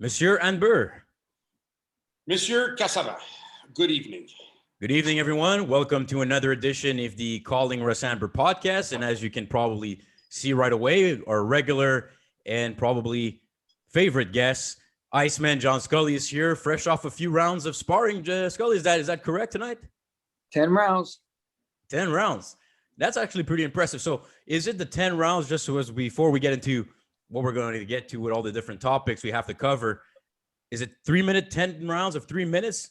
Monsieur Anber. Monsieur Cassava, good evening. Good evening, everyone. Welcome to another edition of the Calling Russ Anber podcast. And as you can probably see right away, our regular and probably favorite guest, Iceman John Scully, is here, fresh off a few rounds of sparring. Scully, is that correct tonight? 10 rounds. 10 rounds. That's actually pretty impressive. So is it the 10 rounds, just so as before we get into what we're going to get to with all the different topics we have to cover, is it 3 minute, 10 rounds of 3 minutes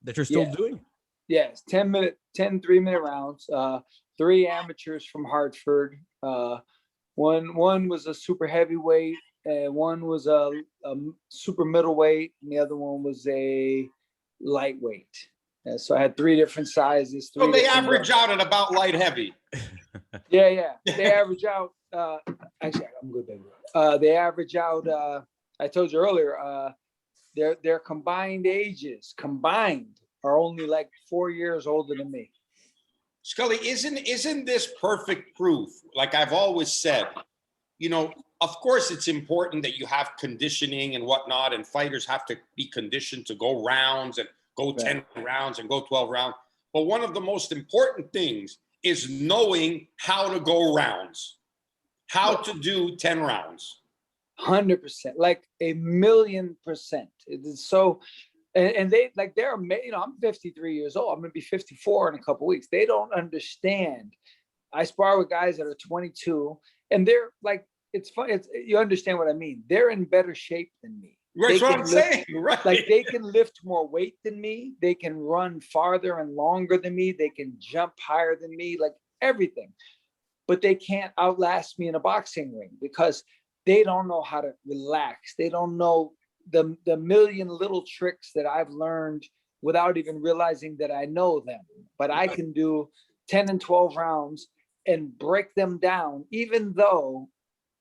that you're still doing? Yes, 10 3-minute rounds. Three amateurs from Hartford. One was a super heavyweight, and one was a super middleweight, and the other one was a lightweight. So I had three different sizes. So they average out at about light heavy. Yeah. They average out. Actually, I'm good, baby. They average out. I told you earlier. Their combined ages are only like 4 years older than me. Scully, isn't this perfect proof? Like I've always said, of course it's important that you have conditioning and whatnot, and fighters have to be conditioned to go rounds and go 10 rounds and go 12 rounds. But one of the most important things is knowing how to go rounds, how to do 10 rounds. 100%, like 1,000,000%. It is so, and they're amazing. I'm 53 years old. I'm gonna be 54 in a couple of weeks. They don't understand. I spar with guys that are 22, and they're like, it's fun. You understand what I mean? They're in better shape than me. That's what I'm saying. Right. Like they can lift more weight than me. They can run farther and longer than me. They can jump higher than me, like everything. But they can't outlast me in a boxing ring because they don't know how to relax. They don't know the million little tricks that I've learned without even realizing that I know them. But I can do 10 and 12 rounds and break them down, even though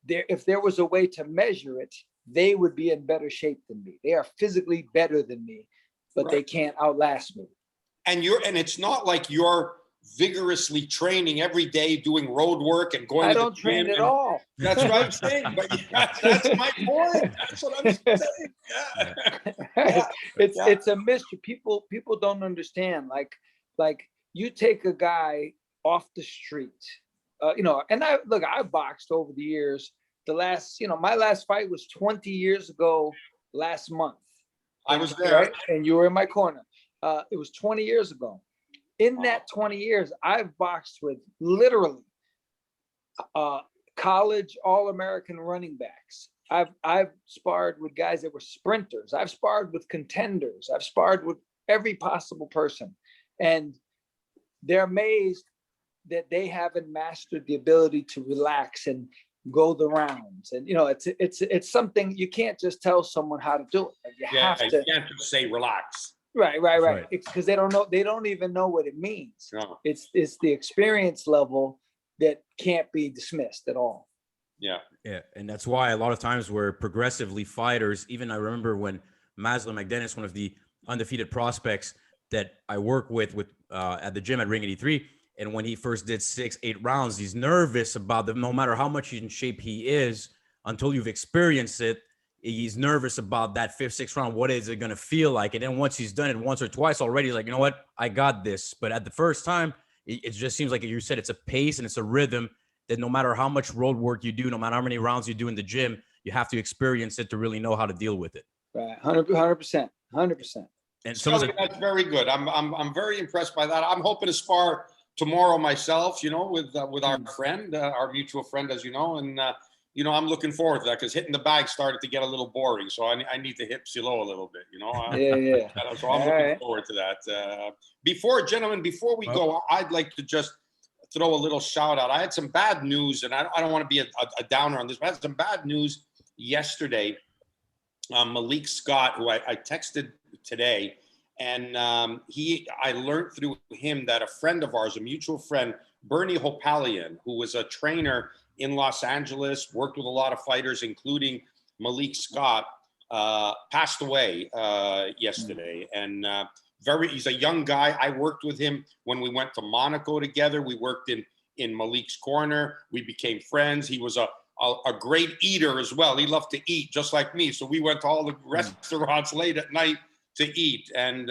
if there was a way to measure it, they would be in better shape than me. They are physically better than me, but They can't outlast me. And it's not like you're vigorously training every day, doing road work and going. I don't train at all. That's what I'm saying. But that's my point. That's what I'm saying. Yeah. It's a mystery. People don't understand. Like you take a guy off the street, and I boxed over the years. My last fight was 20 years ago last month. I was there. Right? And you were in my corner. It was 20 years ago. In that 20 years, I've boxed with literally college All-American running backs. I've sparred with guys that were sprinters. I've sparred with contenders. I've sparred with every possible person. And they're amazed that they haven't mastered the ability to relax and go the rounds. And it's something you can't just tell someone how to do it. Like you can't just say relax. Right. It's because they don't even know what it means. No. It's the experience level that can't be dismissed at all. Yeah. And that's why a lot of times we're progressively fighters. Even I remember when Maslow McDennis, one of the undefeated prospects that I work with at the gym at Ring 83, and when he first did 6-8 rounds, he's nervous about them. No matter how much in shape he is, until you've experienced it, he's nervous about that 5th, 6th round. What is it going to feel like? And then once he's done it once or twice already, he's like, you know what? I got this. But at the first time, it just seems like you said, it's a pace and it's a rhythm that no matter how much road work you do, no matter how many rounds you do in the gym, you have to experience it to really know how to deal with it. Right. 100%. And that's very good. I'm very impressed by that. I'm hoping to spar tomorrow myself, with our friend, our mutual friend, as you know, and I'm looking forward to that because hitting the bag started to get a little boring, so I need to hit Silo a little bit, Yeah. So I'm looking forward to that. Before we go, I'd like to just throw a little shout out. I had some bad news, and I don't want to be a downer on this, but I had some bad news yesterday. Malik Scott, who I texted today. And I learned through him that a friend of ours, a mutual friend, Bernie Hopalian, who was a trainer in Los Angeles, worked with a lot of fighters, including Malik Scott, passed away yesterday. And he's a young guy. I worked with him when we went to Monaco together. We worked in Malik's corner. We became friends. He was a a great eater as well. He loved to eat just like me. So we went to all the restaurants late at night to eat. And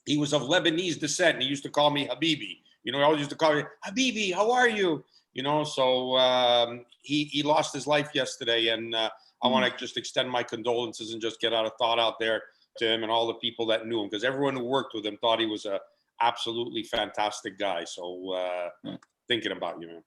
he was of Lebanese descent. And he used to call me Habibi. You know, he always used to call me, Habibi, how are you? You know, so he lost his life yesterday. And I want to just extend my condolences and just get out a thought out there to him and all the people that knew him. Because everyone who worked with him thought he was a absolutely fantastic guy. So thinking about you, man.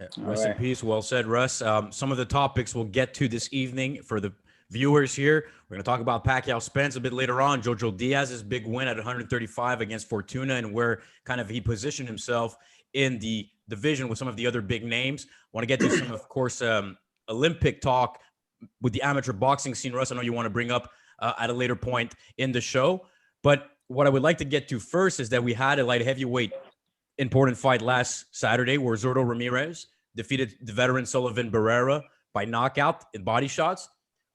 Yeah, rest in peace. Well said, Russ. Some of the topics we'll get to this evening for the viewers here. We're going to talk about Pacquiao Spence a bit later on. Jo Jo Diaz's big win at 135 against Fortuna, and where kind of he positioned himself in the division with some of the other big names. Want to get to some, of course, Olympic talk with the amateur boxing scene. Russ, I know you want to bring up at a later point in the show. But what I would like to get to first is that we had a light heavyweight important fight last Saturday where Zurdo Ramirez defeated the veteran Sullivan Barrera by knockout in body shots.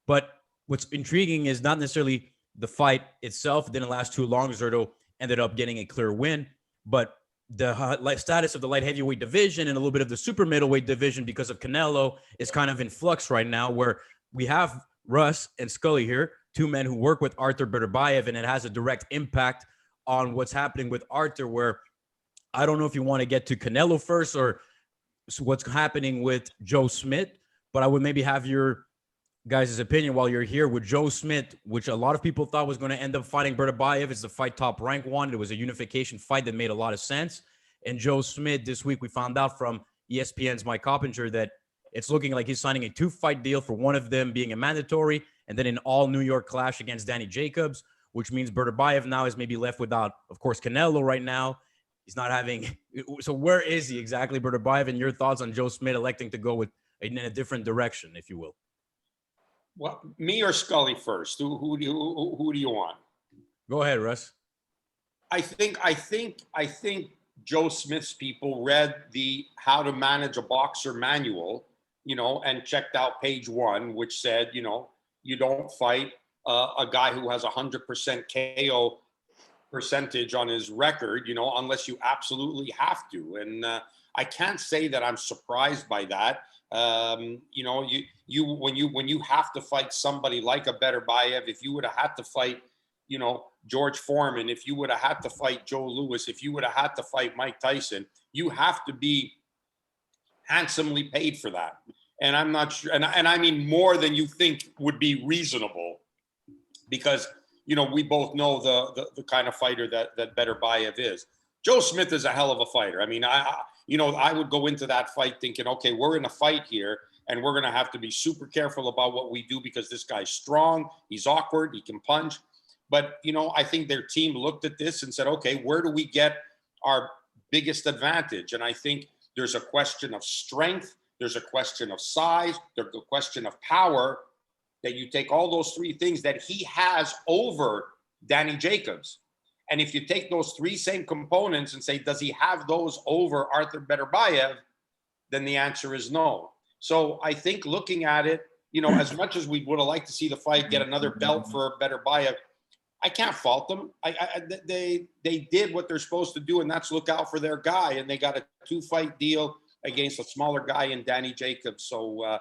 But what's intriguing is not necessarily the fight itself. It didn't last too long. Zurdo ended up getting a clear win. But the status of the light heavyweight division and a little bit of the super middleweight division because of Canelo is kind of in flux right now, where we have Russ and Scully here, two men who work with Artur Beterbiev, and it has a direct impact on what's happening with Artur, where I don't know if you want to get to Canelo first or what's happening with Joe Smith, but I would maybe have your guys' opinion while you're here with Joe Smith, which a lot of people thought was going to end up fighting Beterbiev. It's the fight Top Rank wanted. It was a unification fight that made a lot of sense. And Joe Smith, this week, we found out from ESPN's Mike Coppinger that it's looking like he's signing a 2-fight deal, for one of them being a mandatory, and then an all New York clash against Danny Jacobs, which means Beterbiev now is maybe left without, of course, Canelo right now. He's not having. So where is he exactly, Beterbiev? And your thoughts on Joe Smith electing to go with in a different direction, if you will? Well, me or Scully first? Who do you want? Go ahead, Russ. I think Joe Smith's people read the How to Manage a Boxer manual, you know, and checked out page 1, which said, you know, you don't fight a guy who has 100% KO percentage on his record, you know, unless you absolutely have to. And I can't say that I'm surprised by that. You know, when you have to fight somebody like a Beterbiev, if you would have had to fight, you know, George Foreman, if you would have had to fight Joe Louis, if you would have had to fight Mike Tyson, you have to be handsomely paid for that. And I'm not sure, and I mean more than you think would be reasonable, because you know, we both know the kind of fighter that Beterbiev is. Joe Smith is a hell of a fighter. I mean, I would go into that fight thinking, okay, we're in a fight here, and we're going to have to be super careful about what we do because this guy's strong, he's awkward, he can punch. But, you know, I think their team looked at this and said, okay, where do we get our biggest advantage? And I think there's a question of strength, there's a question of size, there's a question of power, that you take all those 3 things that he has over Danny Jacobs. And if you take those 3 same components and say, does he have those over Artur Beterbiev? Then the answer is no. So I think looking at it, you know, as much as we would have liked to see the fight get another belt for Beterbiev, I can't fault them. They did what they're supposed to do, and that's look out for their guy. And they got a 2-fight deal against a smaller guy in Danny Jacobs. So,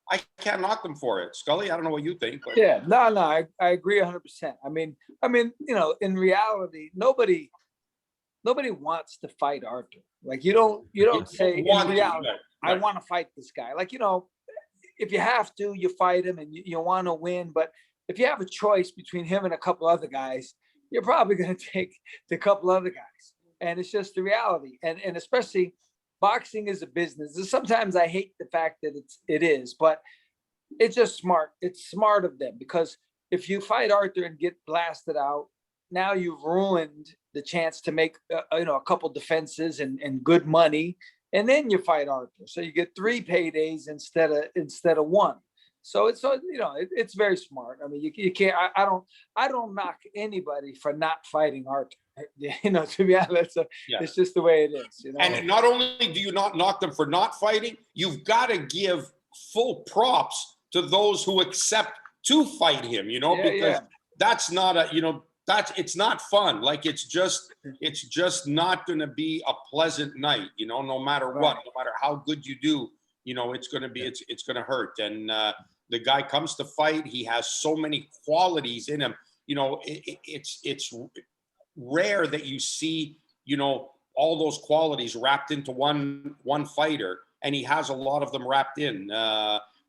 I can't knock them for it. Scully, I don't know what you think. But. Yeah, no, I agree 100%. I mean, you know, in reality, nobody wants to fight Artur. Like you don't say in reality, I want to fight this guy. Like, you know, if you have to, you fight him and you want to win. But if you have a choice between him and a couple other guys, you're probably going to take the couple other guys. And it's just the reality. And especially, boxing is a business. Sometimes I hate the fact that it is, but it's just smart. It's smart of them, because if you fight Artur and get blasted out, now you've ruined the chance to make you know, a couple defenses and good money, and then you fight Artur. So you get 3 paydays instead of 1. So it's, you know, it's very smart. I mean, you can't. I don't knock anybody for not fighting Artur. You know, to be honest, it's just the way it is. You know? And not only do you not knock them for not fighting, you've got to give full props to those who accept to fight him. You know, because that's not a, you know, it's not fun. Like it's just not going to be a pleasant night. You know, no matter what, no matter how good you do, you know, it's going to be, it's going to hurt. And the guy comes to fight. He has so many qualities in him. You know, it's rare that you see, you know, all those qualities wrapped into one fighter, and he has a lot of them wrapped in.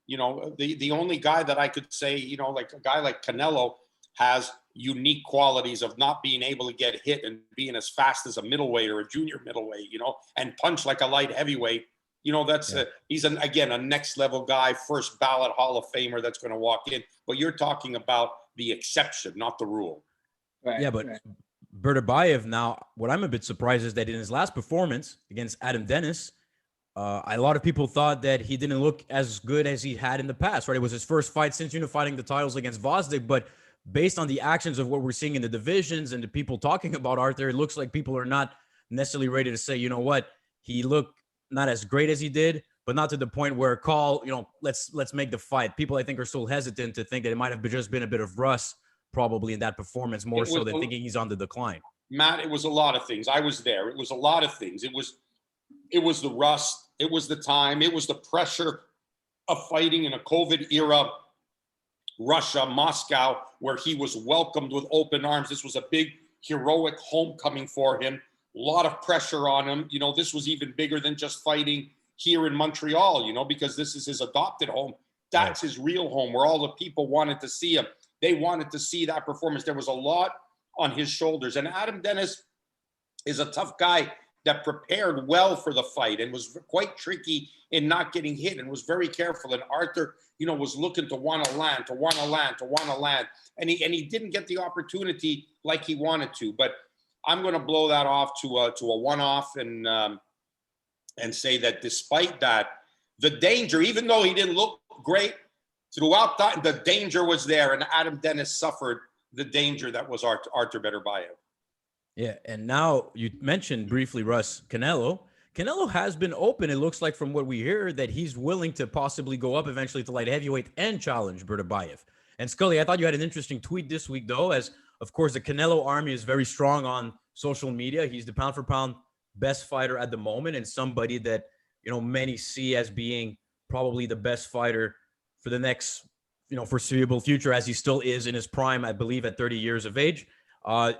You know, the only guy that I could say, you know, like a guy like Canelo has unique qualities of not being able to get hit and being as fast as a middleweight or a junior middleweight, you know, and punch like a light heavyweight. You know, that's he's again a next level guy, first ballot Hall of Famer that's going to walk in. But you're talking about the exception, not the rule. Right. Yeah, but Beterbiev, now, what I'm a bit surprised is that in his last performance against Adam Dennis, a lot of people thought that he didn't look as good as he had in the past, right? It was his first fight since unifying the titles against Vosdik, but based on the actions of what we're seeing in the divisions and the people talking about Arthur, it looks like people are not necessarily ready to say, you know what, he looked not as great as he did, but not to the point where call, you know, let's make the fight. People, I think, are still hesitant to think that it might have just been a bit of Russ probably in that performance, more so than thinking he's on the decline. Matt, it was a lot of things. I was there. It was a lot of things. It was the rust. It was the time. It was the pressure of fighting in a COVID era, Russia, Moscow, where he was welcomed with open arms. This was a big heroic homecoming for him. A lot of pressure on him. You know, this was even bigger than just fighting here in Montreal, you know, because this is his adopted home. That's his real home, where all the people wanted to see him. They wanted to see that performance. There was a lot on his shoulders. And Adam Dennis is a tough guy that prepared well for the fight and was quite tricky in not getting hit and was very careful. And Arthur, you know, was looking to want to land. And he didn't get the opportunity like he wanted to. But I'm going to blow that off to a one-off and say that despite that, the danger, even though he didn't look great, throughout that, the danger was there, and Adam Dennis suffered the danger that was Arthur Beterbiev. Yeah, and now you mentioned briefly, Russ, Canelo. Canelo has been open, it looks like, from what we hear, that he's willing to possibly go up eventually to light heavyweight and challenge Beterbiev. And Scully, I thought you had an interesting tweet this week, though, as, of course, the Canelo army is very strong on social media. He's the pound-for-pound best fighter at the moment, and somebody that, you know, many see as being probably the best fighter for the next, you know, foreseeable future, as he still is in his prime, I believe, at 30 years of age.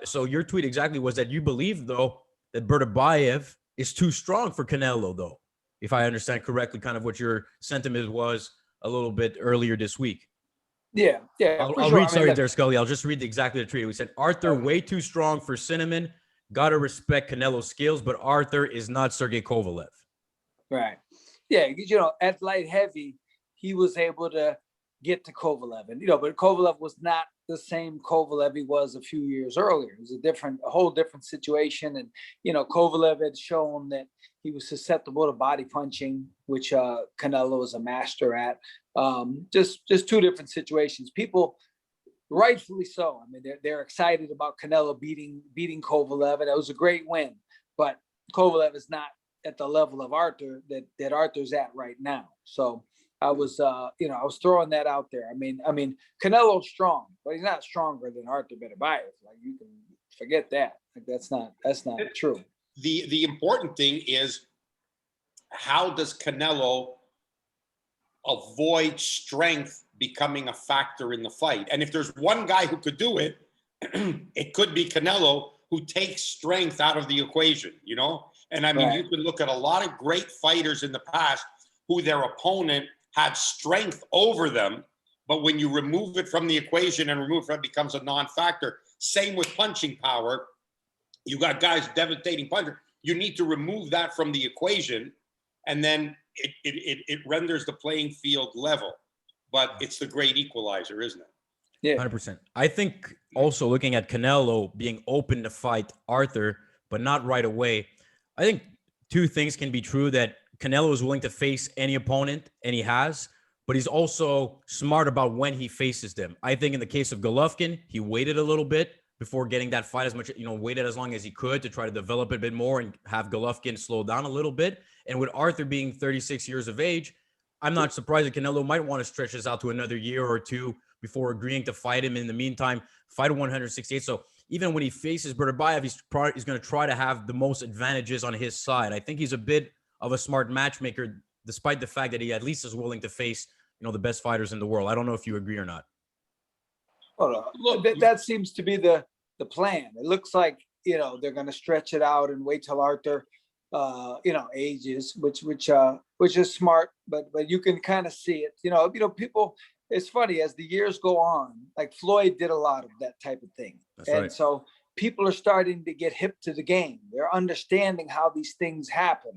So your tweet exactly was that you believe, though, that Beterbiev is too strong for Canelo, though, if I understand correctly, kind of what your sentiment was a little bit earlier this week. Yeah. I'll read, sorry there, Scully. I'll just read exactly the tweet. We said, Arthur, way too strong for Cinnamon. Gotta respect Canelo's skills, but Arthur is not Sergey Kovalev. Right. Yeah, you know, at light heavy, he was able to get to Kovalev, and you know, but Kovalev was not the same Kovalev he was a few years earlier. It was a whole different situation, and you know, Kovalev had shown that he was susceptible to body punching, which Canelo is a master at. Just two different situations. People, rightfully so. I mean, they're excited about Canelo beating Kovalev, and it was a great win. But Kovalev is not at the level of Arthur that Arthur's at right now. So I was, you know, I was throwing that out there. I mean, Canelo's strong, but he's not stronger than Arthur Beterbiev. Like, you can forget that. Like, that's not true. The important thing is, how does Canelo avoid strength becoming a factor in the fight? And if there's one guy who could do it, it could be Canelo, who takes strength out of the equation, you know? And I mean, You can look at a lot of great fighters in the past who their opponent had strength over them, but when you remove it from the equation and remove it becomes a non-factor. Same with punching power. You got guys devastating puncher. You need to remove that from the equation, and then it renders the playing field level. But it's the great equalizer, isn't it? Yeah, 100%. I think also looking at Canelo being open to fight Arthur, but not right away, I think two things can be true: that Canelo is willing to face any opponent, and he has, but he's also smart about when he faces them. I think in the case of Golovkin, he waited a little bit before getting that fight, as much, you know, waited as long as he could to try to develop it a bit more and have Golovkin slow down a little bit. And with Arthur being 36 years of age, I'm not surprised that Canelo might want to stretch this out to another year or two before agreeing to fight him. In the meantime, fight at 168. So even when he faces Beterbiev, he's going to try to have the most advantages on his side. I think he's a bit of a smart matchmaker despite the fact that he at least is willing to face, the best fighters in the world. I don't know if you agree or not. Look, that seems to be the plan. It looks like, they're going to stretch it out and wait till Arthur, ages, which is smart, but you can kind of see it. People. It's funny, as the years go on, like Floyd did a lot of that type of thing, That's and right. so people are starting to get hip to the game. They're understanding how these things happen,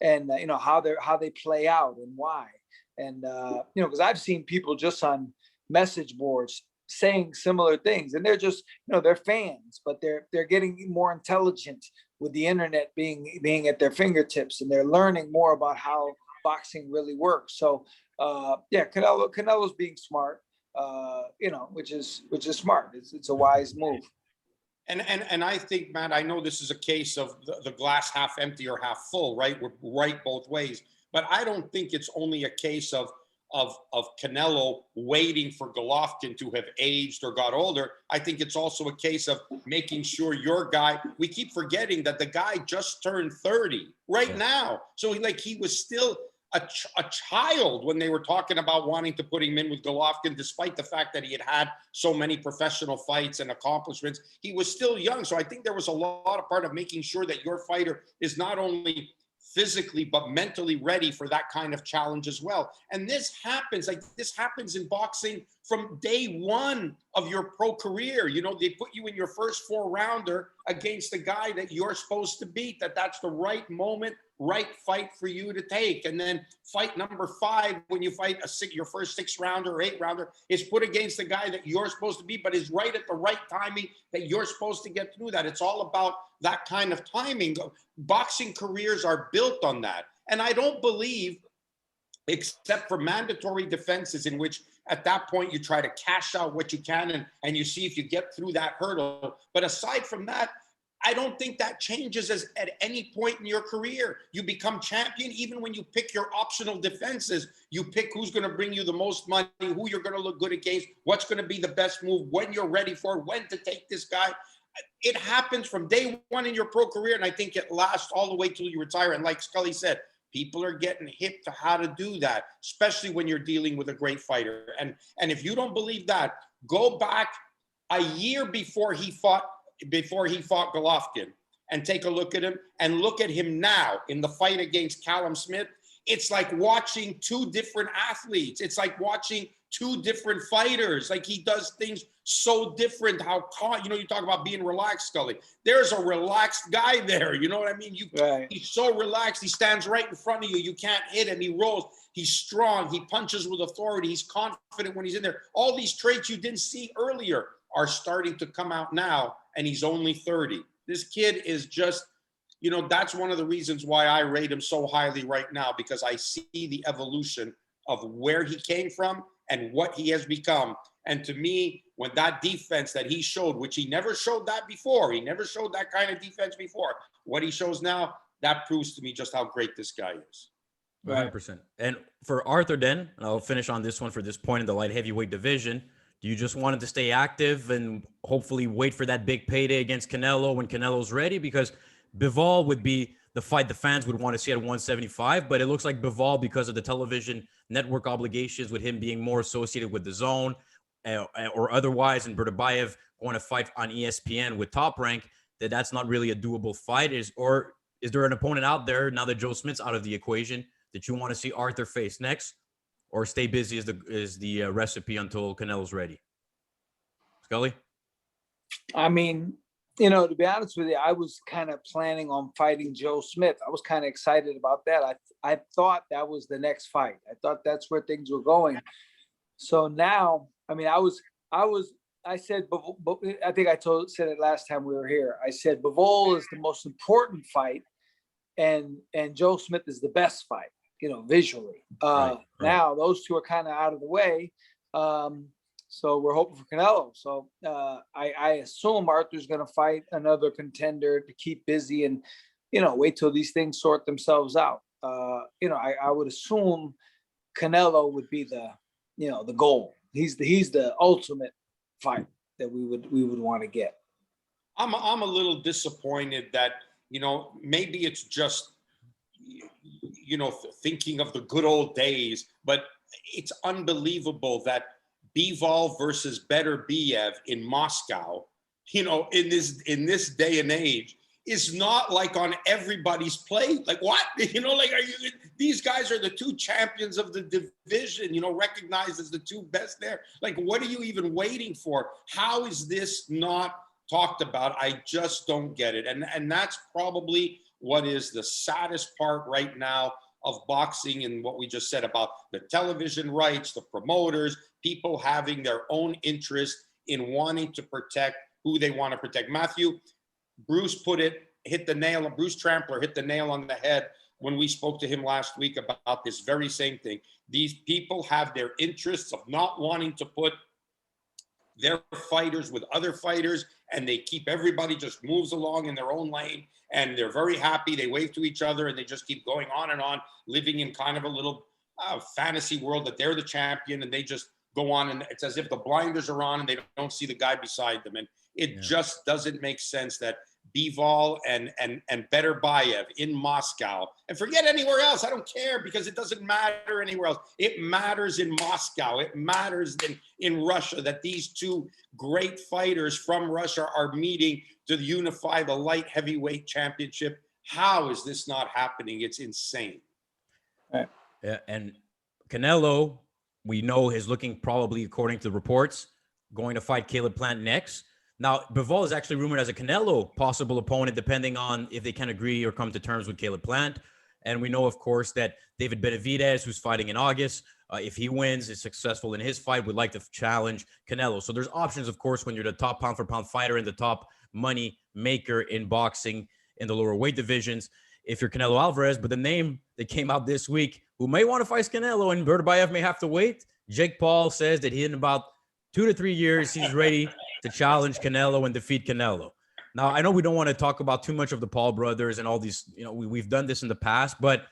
and how they play out and why. And because I've seen people just on message boards saying similar things, and they're just they're fans, but they're getting more intelligent with the internet being at their fingertips, and they're learning more about how boxing really works. So Canelo's being smart, which is smart. It's a wise move. And I think, Matt, I know this is a case of the glass half empty or half full, right? We're right both ways, but I don't think it's only a case of Canelo waiting for Golovkin to have aged or got older. I think it's also a case of making sure your guy, we keep forgetting that the guy just turned 30 right now. So he was still a child when they were talking about wanting to put him in with Golovkin, despite the fact that he had so many professional fights and accomplishments. He was still young. So I think there was a lot of part of making sure that your fighter is not only physically but mentally ready for that kind of challenge as well. And this happens in boxing from day one of your pro career. They put you in your first 4-rounder against the guy that you're supposed to beat, that's the right moment, right fight for you to take. And then fight number 5, when you fight your first 6-rounder or 8-rounder, is put against the guy that you're supposed to beat, but is right at the right timing that you're supposed to get through that. It's all about that kind of timing. Boxing careers are built on that. And I don't believe, except for mandatory defenses in which at that point you try to cash out what you can and you see if you get through that hurdle. But aside from that, I don't think that changes at any point in your career. You become champion even when you pick your optional defenses. You pick who's going to bring you the most money, who you're going to look good against, what's going to be the best move, when you're ready for it, when to take this guy. It happens from day one in your pro career, and I think it lasts all the way till you retire. And like Scully said, people are getting hip to how to do that, especially when you're dealing with a great fighter. And if you don't believe that, go back a year before he fought Golovkin and take a look at him, and look at him now in the fight against Callum Smith. It's like watching two different athletes. It's like watching two different fighters. Like, he does things so different. You talk about being relaxed, Scully. There's a relaxed guy there. You know what I mean? Right. He's so relaxed. He stands right in front of you. You can't hit him. He rolls. He's strong. He punches with authority. He's confident when he's in there. All these traits you didn't see earlier are starting to come out now, and he's only 30. This kid is just, that's one of the reasons why I rate him so highly right now, because I see the evolution of where he came from and what he has become. And to me, when that defense that he showed, which he never showed that before, he never showed that kind of defense before, what he shows now, that proves to me just how great this guy is. 100%. And for Arthur, then, and I'll finish on this one for this point in the light heavyweight division. Do you just want him to stay active and hopefully wait for that big payday against Canelo when Canelo's ready? Because Bivol would be the fight the fans would want to see at 175, but it looks like Bivol, because of the television network obligations, with him being more associated with the Zone or otherwise, and Beterbiev going to fight on ESPN with Top Rank, that's not really a doable fight. Is there an opponent out there, now that Joe Smith's out of the equation, that you want to see Arthur face next? Or stay busy is the recipe until Canelo's ready? Scully? I mean, to be honest with you, I was kind of planning on fighting Joe Smith. I was kind of excited about that. I thought that was the next fight. I thought that's where things were going. So now, I mean, I said, I think I said it last time we were here. I said, Bivol is the most important fight, and Joe Smith is the best fight, visually. Right. Now those two are kind of out of the way. So we're hoping for Canelo. So I assume Arthur's going to fight another contender to keep busy and, wait till these things sort themselves out. I would assume Canelo would be the goal. He's the ultimate fight that we would want to get. I'm a little disappointed that, maybe it's just thinking of the good old days, but it's unbelievable that Bivol versus Beterbiev in Moscow, in this day and age, is not like on everybody's plate. Like what? These guys are the two champions of the division, recognized as the two best there. Like, what are you even waiting for? How is this not talked about? I just don't get it. And that's probably what is the saddest part right now of boxing, and what we just said about the television rights, the promoters, people having their own interest in wanting to protect who they want to protect. Matthew, Bruce Bruce Trampler hit the nail on the head when we spoke to him last week about this very same thing. These people have their interests of not wanting to put their fighters with other fighters, and they keep everybody just moves along in their own lane, and they're very happy. They wave to each other, and they just keep going on and on, living in kind of a little fantasy world that they're the champion, and they just go on, and it's as if the blinders are on and they don't see the guy beside them. And it just doesn't make sense that Bivol and Beterbiev in Moscow, and forget anywhere else. I don't care, because it doesn't matter anywhere else. It matters in Moscow. It matters in Russia that these two great fighters from Russia are meeting to unify the light heavyweight championship. How is this not happening? It's insane. Yeah, and Canelo, we know, is looking probably, according to the reports, going to fight Caleb Plant next. Now, Bivol is actually rumored as a Canelo possible opponent, depending on if they can agree or come to terms with Caleb Plant. And we know, of course, that David Beterbiev, who's fighting in August, if he wins, is successful in his fight, would like to challenge Canelo. So there's options, of course, when you're the top pound-for-pound fighter and the top money maker in boxing in the lower weight divisions, if you're Canelo Alvarez. But the name that came out this week, who may want to fight Canelo, and Beterbiev may have to wait, Jake Paul says that in about 2 to 3 years, he's ready to challenge Canelo and defeat Canelo. Now, I know we don't want to talk about too much of the Paul brothers and all these, we've done this in the past, but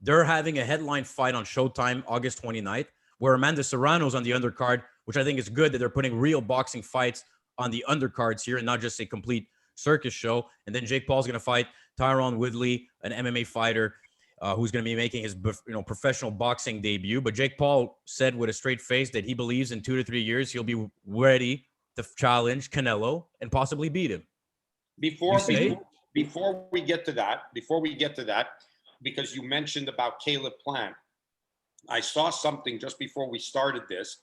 they're having a headline fight on Showtime August 29th, where Amanda Serrano's on the undercard, which I think is good that they're putting real boxing fights on the undercards here and not just a complete circus show. And then Jake Paul's going to fight Tyron Woodley, an MMA fighter, who's going to be making his professional boxing debut. But Jake Paul said with a straight face that he believes in 2 to 3 years he'll be ready to challenge Canelo and possibly beat him. Before we get to that, because you mentioned about Caleb Plant, I saw something just before we started this.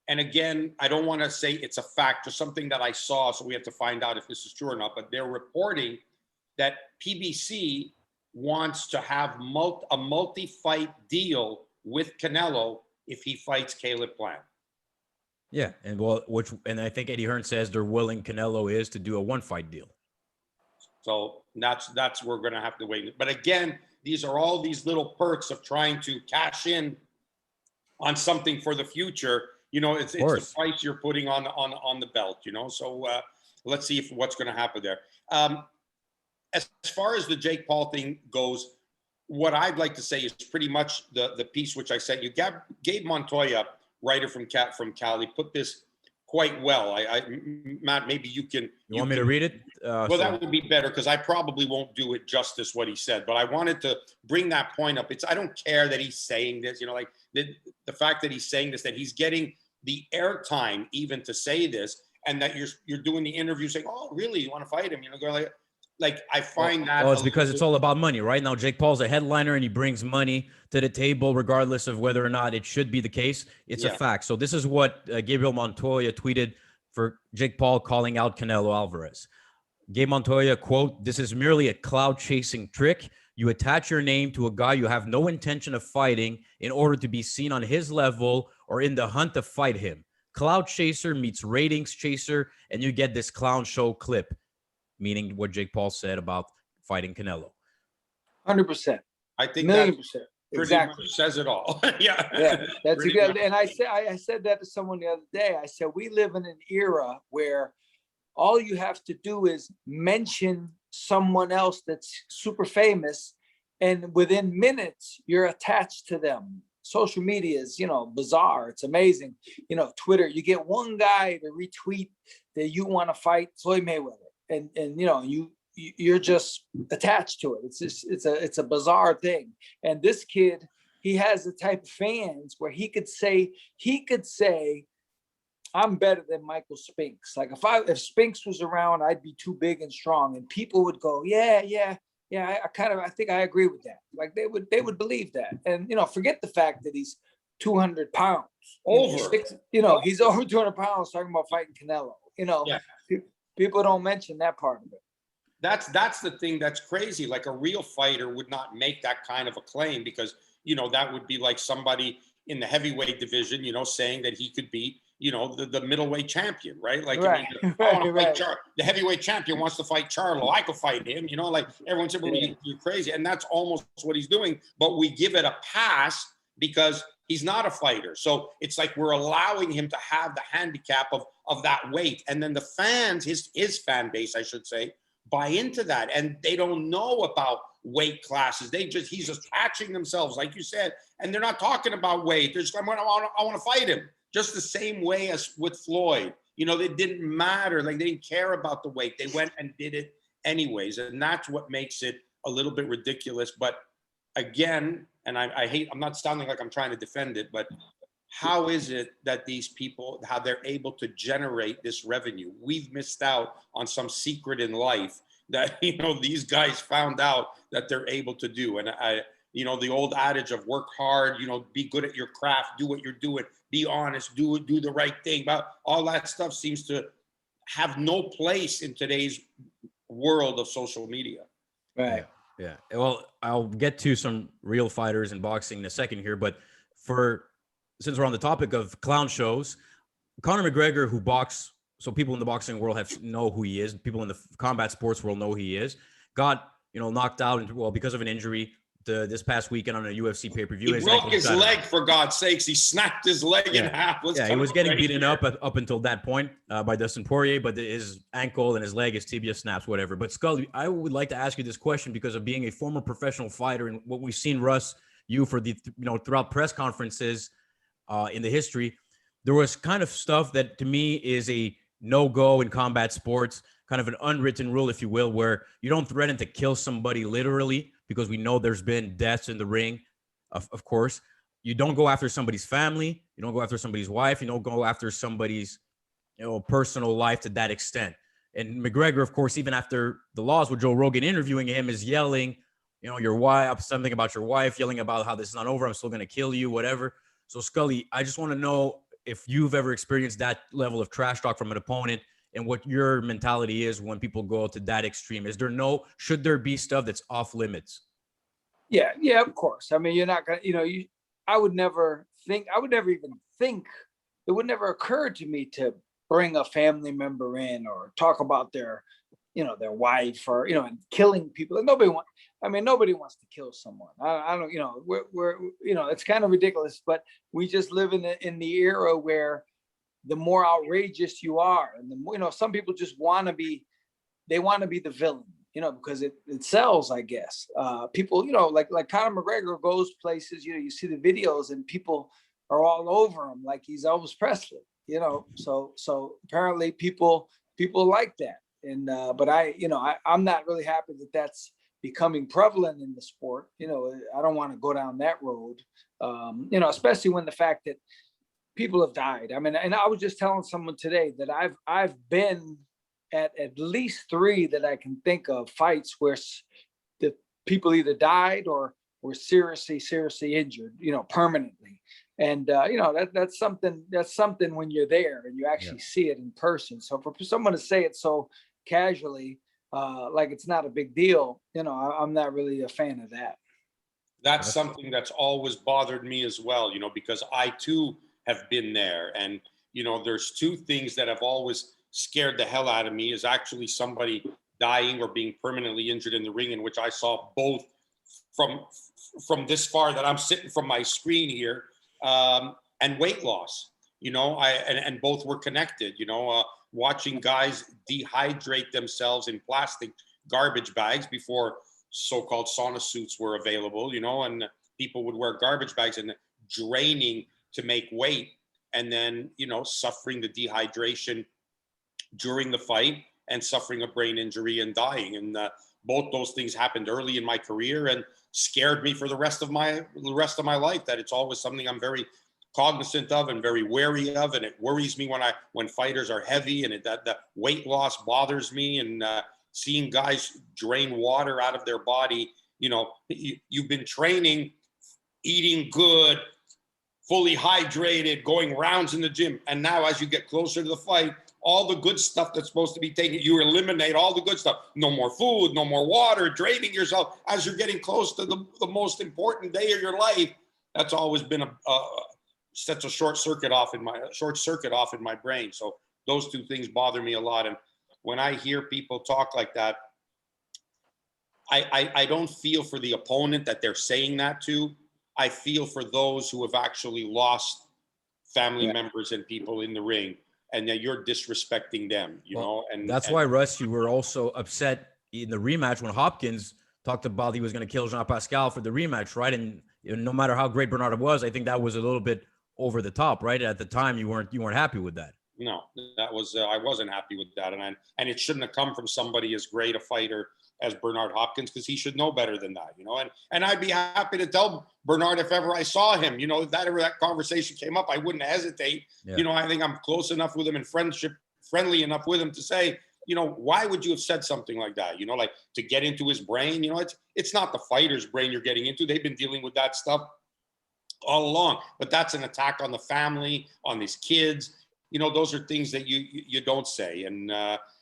And again, I don't want to say it's a fact, just something that I saw, so we have to find out if this is true or not. But they're reporting that PBC wants to have a multi-fight deal with Canelo if he fights Caleb Plant. Yeah, and I think Eddie Hearn says they're willing, Canelo is, to do a one-fight deal. So that's we're going to have to wait. But again, these are all these little perks of trying to cash in on something for the future. It's the price you're putting on the belt. So let's see what's going to happen there. As far as the Jake Paul thing goes, what I'd like to say is pretty much the piece which I sent you. Gabe Montoya, writer from Cali, put this quite well. Matt, maybe you can. You want me to read it? That would be better, because I probably won't do it justice what he said. But I wanted to bring that point up. I don't care that he's saying this. Like the fact that he's saying this, that he's getting the airtime even to say this, and that you're doing the interview saying, "Oh, really? You want to fight him?" Go like I find that. Well, it's because it's all about money, right? Now, Jake Paul's a headliner and he brings money to the table, regardless of whether or not it should be the case. It's a fact. So this is what Gabriel Montoya tweeted for Jake Paul calling out Canelo Alvarez. Gabe Montoya, quote, "This is merely a cloud chasing trick. You attach your name to a guy you have no intention of fighting in order to be seen on his level or in the hunt to fight him. Cloud chaser meets ratings chaser, and you get this clown show clip," meaning what Jake Paul said about fighting Canelo. 100%. I think that exactly says it all. Yeah, that's good. And I said that to someone the other day. I said, we live in an era where all you have to do is mention someone else that's super famous, and within minutes you're attached to them. Social media is, bizarre. It's amazing. Twitter, you get one guy to retweet that you want to fight Floyd Mayweather. And you're just attached to it. It's just, it's a bizarre thing. And this kid, he has the type of fans where he could say, I'm better than Michael Spinks. Like if Spinks was around, I'd be too big and strong, and people would go, yeah. I think I agree with that. Like they would believe that. And forget the fact that he's 200 pounds Over. He's over 200 pounds talking about fighting Canelo. Yeah. People don't mention that part of it. That's the thing that's crazy. Like a real fighter would not make that kind of a claim, because that would be like somebody in the heavyweight division, saying that he could beat the middleweight champion, right? Like, right. I want to fight the heavyweight champion wants to fight Charlo. I could fight him, like everyone said, well, you're crazy. And that's almost what he's doing. But we give it a pass because he's not a fighter. So it's like we're allowing him to have the handicap of that weight. And then the fans, his fan base, I should say, buy into that. And they don't know about weight classes. He's attaching themselves, like you said, and they're not talking about weight. They're just, I want to fight him. Just the same way as with Floyd. It didn't matter. Like, they didn't care about the weight. They went and did it anyways. And that's what makes it a little bit ridiculous. But again, and I'm not sounding like I'm trying to defend it, but how is it that these people, how they're able to generate this revenue? We've missed out on some secret in life that, these guys found out that they're able to do. And the old adage of work hard, be good at your craft, do what you're doing, be honest, do the right thing. But all that stuff seems to have no place in today's world of social media. Right. Yeah. Well, I'll get to some real fighters in boxing in a second here, but since we're on the topic of clown shows, Conor McGregor, who so people in the boxing world know who he is, people in the combat sports world know who he is, got knocked out because of an injury this past weekend on a UFC pay-per-view. He broke his leg, for God's sakes. He snapped his leg in half. He was getting beaten up until that point by Dustin Poirier, but his ankle and his leg, his tibia snaps, whatever. But Scully, I would like to ask you this question because of being a former professional fighter and what we've seen Russ, for the throughout press conferences in the history. There was kind of stuff that to me is a no-go in combat sports, kind of an unwritten rule, if you will, where you don't threaten to kill somebody literally, because we know there's been deaths in the ring, of course. You don't go after somebody's family. You don't go after somebody's wife. You don't go after somebody's, personal life to that extent. And McGregor, of course, even after the loss with Joe Rogan interviewing him, is yelling, your wife, something about your wife, yelling about how this is not over. I'm still going to kill you, whatever. So Scully, I just want to know if you've ever experienced that level of trash talk from an opponent and what your mentality is when people go to that extreme. Should there be stuff that's off limits? Yeah, of course. I mean, you're not going to, I would never even think, it would never occur to me to bring a family member in or talk about their wife or, and killing people. Like nobody wants to kill someone. I don't, we're it's kind of ridiculous, but we just live in the era where the more outrageous you are, and the more, some people just want to be the villain, because it sells, I guess. People, like Conor McGregor goes places, you see the videos and people are all over him like he's Elvis Presley, so apparently people like that. And, but I'm not really happy that that's becoming prevalent in the sport. I don't want to go down that road, especially when the fact that people have died. I mean, and I was just telling someone today that I've been at least 3 that I can think of fights where the people either died or were seriously injured, permanently. And that's something when you're there and you actually see it in person. So for someone to say it so casually, like it's not a big deal, I'm not really a fan of that. That's something that's always bothered me as well, because I too have been there. And, there's 2 things that have always scared the hell out of me is actually somebody dying or being permanently injured in the ring, in which I saw both from this far that I'm sitting from my screen here, and weight loss, and both were connected, watching guys dehydrate themselves in plastic garbage bags before so-called sauna suits were available, and people would wear garbage bags and draining to make weight, and then, suffering the dehydration during the fight, and suffering a brain injury and dying. And both those things happened early in my career and scared me for the rest of my life. That it's always something I'm very cognizant of and very wary of, and it worries me when fighters are heavy, and that the weight loss bothers me, and seeing guys drain water out of their body. You know, you've been training, eating good, fully hydrated, going rounds in the gym, and now as you get closer to the fight, all the good stuff that's supposed to be taken, you eliminate all the good stuff. No more food, no more water, draining yourself as you're getting close to the most important day of your life. That's always been sets a short circuit off in my brain. So those two things bother me a lot. And when I hear people talk like that, I don't feel for the opponent that they're saying that to. I feel for those who have actually lost family members and people in the ring, and that you're disrespecting them, you know? And that's why, Russ, you were also upset in the rematch when Hopkins talked about he was going to kill Jean Pascal for the rematch, right? And no matter how great Bernard was, I think that was a little bit over the top, right? At the time, you weren't happy with that. No, that was I wasn't happy with that, and it shouldn't have come from somebody as great a fighter as Bernard Hopkins, because he should know better than that, you know. And I'd be happy to tell Bernard if ever I saw him, you know, if that conversation came up, I wouldn't hesitate. Yeah. You know, I think I'm close enough with him and friendly enough with him to say, you know, why would you have said something like that? You know, like to get into his brain. You know, it's not the fighter's brain you're getting into. They've been dealing with that stuff all along, but that's an attack on the family, on his kids. You know, those are things that you don't say. And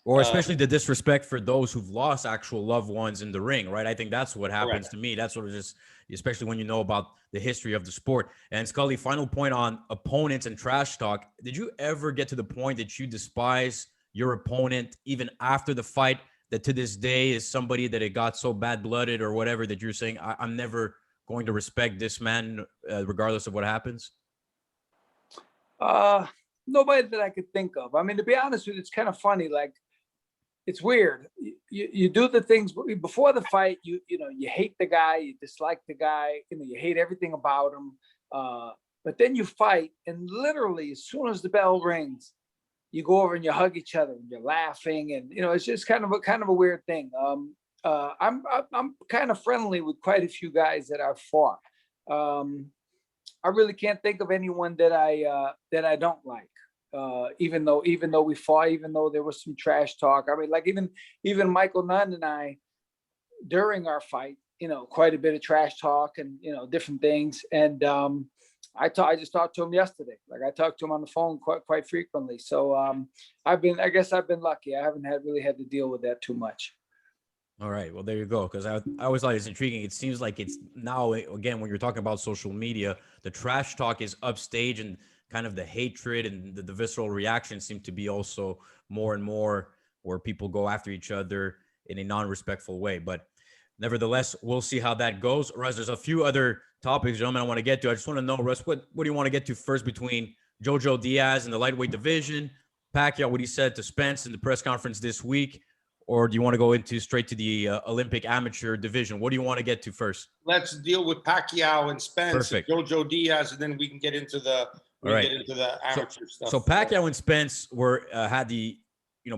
or especially the disrespect for those who've lost actual loved ones in the ring, right? I think that's what happens to me. That's sort of just, especially when you know about the history of the sport. And Scully, final point on opponents and trash talk. Did you ever get to the point that you despise your opponent even after the fight, that to this day is somebody that it got so bad-blooded or whatever that you're saying, I'm never going to respect this man regardless of what happens? Nobody that I could think of. I mean, to be honest with you, it's kind of funny. Like, it's weird. You do the things before the fight. You know, you hate the guy, you dislike the guy, you know, you hate everything about him. But then you fight, and literally, as soon as the bell rings, you go over and you hug each other, and you're laughing, and you know, it's just kind of a weird thing. I'm kind of friendly with quite a few guys that I've fought. I really can't think of anyone that I don't like. Even though we fought, even though there was some trash talk. I mean, like even Michael Nunn and I, during our fight, you know, quite a bit of trash talk and, you know, different things. And I just talked to him yesterday. Like, I talked to him on the phone quite frequently. So I guess I've been lucky. I haven't really had to deal with that too much. All right. Well, there you go. Because I always thought it's intriguing. It seems like it's now, again, when you're talking about social media, the trash talk is upstage, and kind of the hatred and the visceral reactions seem to be also more and more where people go after each other in a non-respectful way. But nevertheless, we'll see how that goes. Russ, there's a few other topics, gentlemen, I want to get to. I just want to know, Russ, what do you want to get to first between Jo Jo Diaz in the lightweight division, Pacquiao, what he said to Spence in the press conference this week, or do you want to go straight to the Olympic amateur division? What do you want to get to first? Let's deal with Pacquiao and Spence. Perfect. And Jo Jo Diaz, and then we can get into the amateur stuff. So Pacquiao and Spence had the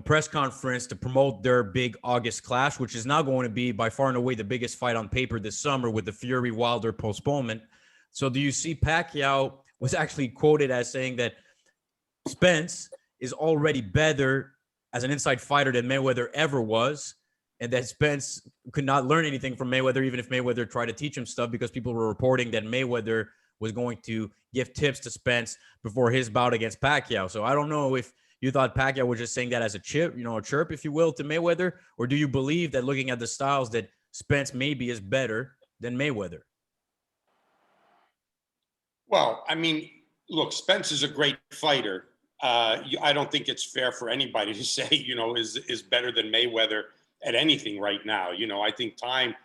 press conference to promote their big August clash, which is now going to be by far and away the biggest fight on paper this summer with the Fury Wilder postponement. So do you see Pacquiao was actually quoted as saying that Spence is already better as an inside fighter than Mayweather ever was, and that Spence could not learn anything from Mayweather, even if Mayweather tried to teach him stuff, because people were reporting that Mayweather was going to give tips to Spence before his bout against Pacquiao. So I don't know if you thought Pacquiao was just saying that as a chirp, if you will, to Mayweather, or do you believe that looking at the styles that Spence maybe is better than Mayweather? Well, I mean, look, Spence is a great fighter. I don't think it's fair for anybody to say, is better than Mayweather at anything right now. I think time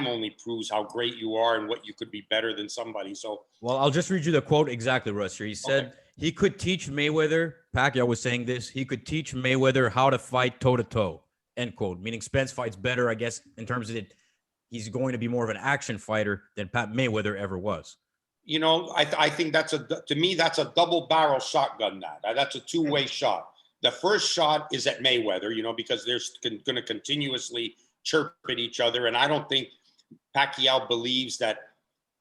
only proves how great you are and what you could be better than somebody. So, well, I'll just read you the quote exactly, Russ. He said he could teach Mayweather, Pacquiao was saying this, he could teach Mayweather how to fight toe-to-toe, end quote. Meaning Spence fights better, I guess, in terms of it. He's going to be more of an action fighter than Pat Mayweather ever was. I think to me, that's a double barrel shotgun. That's a two-way shot. The first shot is at Mayweather, because they're going to continuously chirp at each other. And I don't think Pacquiao believes that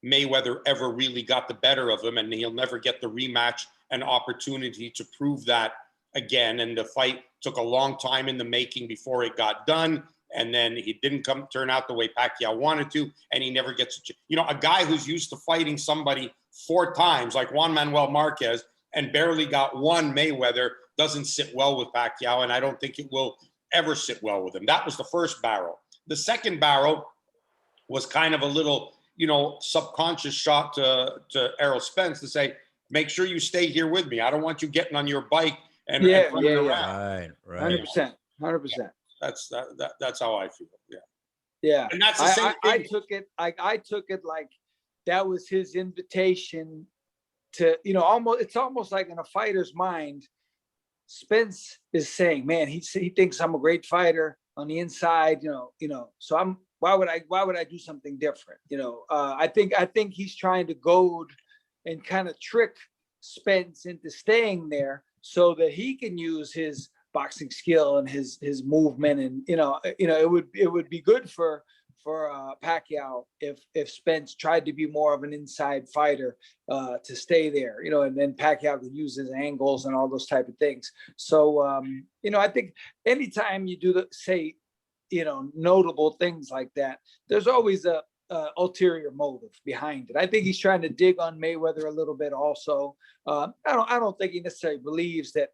Mayweather ever really got the better of him, and he'll never get the rematch and opportunity to prove that again. And the fight took a long time in the making before it got done. And then he didn't turn out the way Pacquiao wanted to, and he never gets, a guy who's used to fighting somebody 4 times, like Juan Manuel Marquez, and barely got one Mayweather, doesn't sit well with Pacquiao, and I don't think it will ever sit well with him. That was the first barrel. The second barrel was kind of a little, subconscious shot to Errol Spence to say, make sure you stay here with me. I don't want you getting on your bike and running around. Right. 100%. That's how I feel. Yeah. Yeah. And that's the same thing. I took it like that was his invitation to, it's almost like in a fighter's mind, Spence is saying, man, he thinks I'm a great fighter on the inside, so why would I do something different? I think he's trying to goad and kind of trick Spence into staying there so that he can use his boxing skill and his movement. And, it would be good for Pacquiao if Spence tried to be more of an inside fighter to stay there, and then Pacquiao could use his angles and all those type of things. So, I think anytime you do notable things like that, there's always a ulterior motive behind it. I think he's trying to dig on Mayweather a little bit also. I don't think he necessarily believes that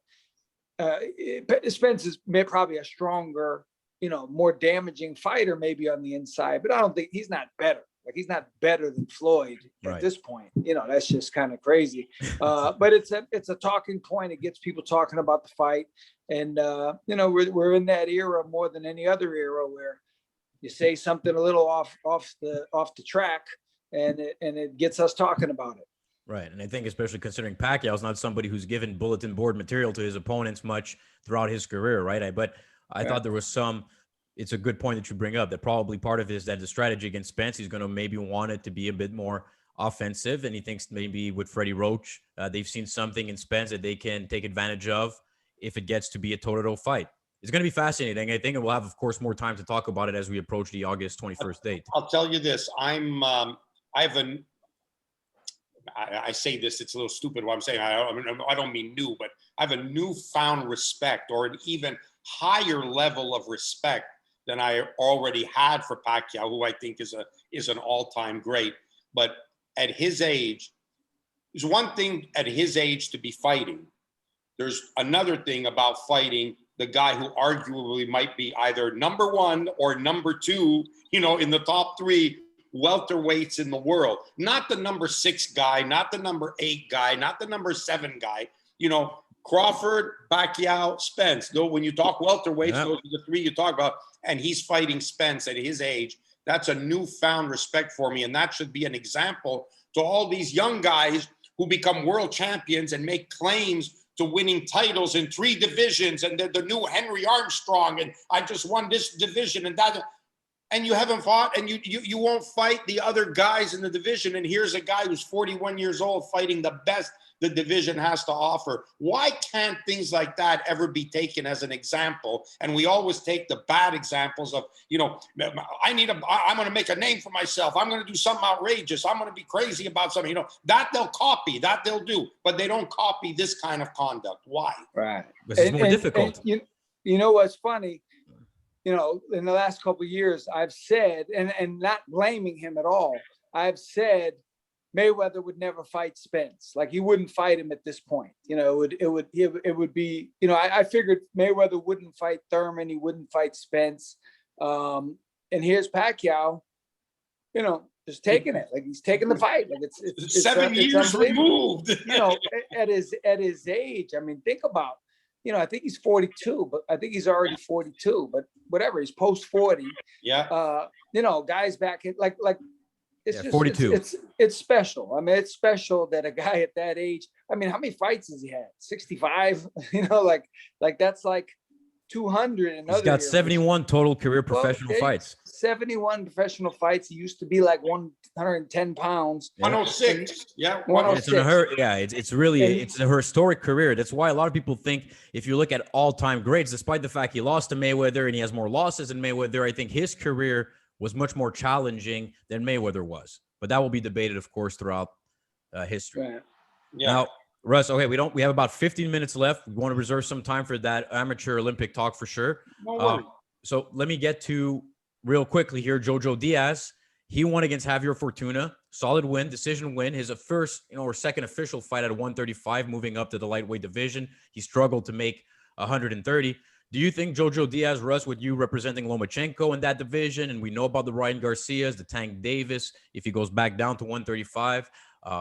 Spence is probably a stronger, more damaging fighter maybe on the inside, but I don't think he's not better. Like he's not better than Floyd at this point. That's just kind of crazy. But it's a talking point. It gets people talking about the fight. And we're in that era more than any other era where you say something a little off the track and it gets us talking about it. Right. And I think especially considering Pacquiao is not somebody who's given bulletin board material to his opponents much throughout his career, right? I thought there was it's a good point that you bring up, that probably part of it is that the strategy against Spence, he's going to maybe want it to be a bit more offensive. And he thinks maybe with Freddie Roach, they've seen something in Spence that they can take advantage of if it gets to be a toe-to-toe fight. It's going to be fascinating. I think we'll have, of course, more time to talk about it as we approach the August 21st date. I'll tell you this. I say this, it's a little stupid what I'm saying. I don't mean new, but I have a newfound respect, or an even higher level of respect than I already had for Pacquiao, who I think is an all-time great. But at his age, there's one thing at his age to be fighting. There's another thing about fighting the guy who arguably might be either number 1 or number 2, in the top 3 welterweights in the world. Not the number 6 guy, not the number 8 guy, not the number 7 guy. Crawford, Pacquiao, Spence. Though when you talk welterweights, those are the 3 you talk about. And he's fighting Spence at his age. That's a newfound respect for me. And that should be an example to all these young guys who become world champions and make claims to winning titles in 3 divisions. And they're the new Henry Armstrong. And I just won this division and that. And you haven't fought, and you won't fight the other guys in the division. And here's a guy who's 41 years old fighting the best the division has to offer. Why can't things like that ever be taken as an example? And we always take the bad examples of, I'm going to make a name for myself. I'm going to do something outrageous. I'm going to be crazy about something, that they'll copy, that they'll do, but they don't copy this kind of conduct. Why? Right. It's more difficult. And what's funny? In the last couple of years, I've said, and not blaming him at all, I've said Mayweather would never fight Spence. Like he wouldn't fight him at this point. It would be, I figured Mayweather wouldn't fight Thurman. He wouldn't fight Spence. And here's Pacquiao, just taking it. Like he's taking the fight. Like it's 7 years removed. At his age. I mean, think about. I think he's 42, but I think he's already 42, but whatever, he's post 40. Yeah. Guys back in like it's just 42. It's special. I mean, it's special that a guy at that age, I mean, how many fights has he had? 65, like that's like 200 in He's other got years. 71 total career Well, professional okay, fights. 71 professional fights. He used to be like 110 pounds. Yeah. 106. Yeah. 106. It's really And- it's a historic career. That's why a lot of people think if you look at all-time greats, despite the fact he lost to Mayweather and he has more losses than Mayweather, I think his career was much more challenging than Mayweather was. But that will be debated, of course, throughout history. Right. Yeah. Now, Russ, okay, we have about 15 minutes left. We want to reserve some time for that amateur Olympic talk for sure. No worries. So let me get to real quickly here. Jo Jo Diaz, he won against Javier Fortuna, solid win, decision win. His first, or second official fight at 135, moving up to the lightweight division. He struggled to make 130. Do you think Jo Jo Diaz, Russ, with you representing Lomachenko in that division, and we know about the Ryan Garcias, the Tank Davis, if he goes back down to 135,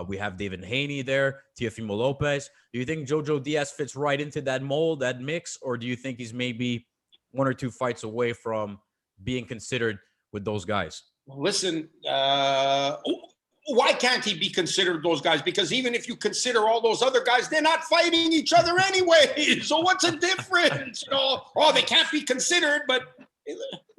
we have David Haney there, Teofimo Lopez. Do you think Jo Jo Diaz fits right into that mold, that mix, or do you think he's maybe one or two fights away from being considered with those guys? Listen, why can't he be considered those guys? Because even if you consider all those other guys, they're not fighting each other anyway. So what's the difference? Oh, they can't be considered, but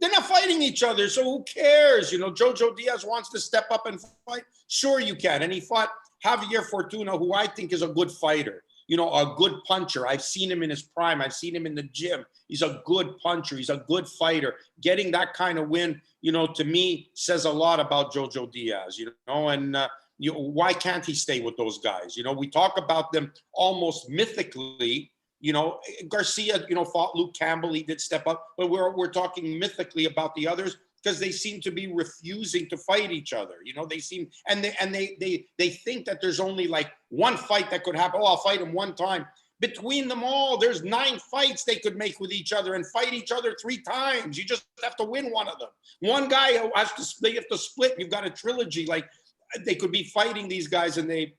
they're not fighting each other. So who cares? Jo Jo Diaz wants to step up and fight. Sure, you can. And he fought Javier Fortuna, who I think is a good fighter. A good puncher. I've seen him in his prime. I've seen him in the gym. He's a good puncher. He's a good fighter. Getting that kind of win, to me, says a lot about Jo Jo Diaz, and why can't he stay with those guys? We talk about them almost mythically. Garcia, fought Luke Campbell. He did step up, but we're talking mythically about the others because they seem to be refusing to fight each other. They seem, and they think that there's only like one fight that could happen. Oh, I'll fight him one time. Between them all, there's 9 fights they could make with each other and fight each other 3 times. You just have to win one of them. One guy has to, they have to split. You've got a trilogy. Like they could be fighting these guys and they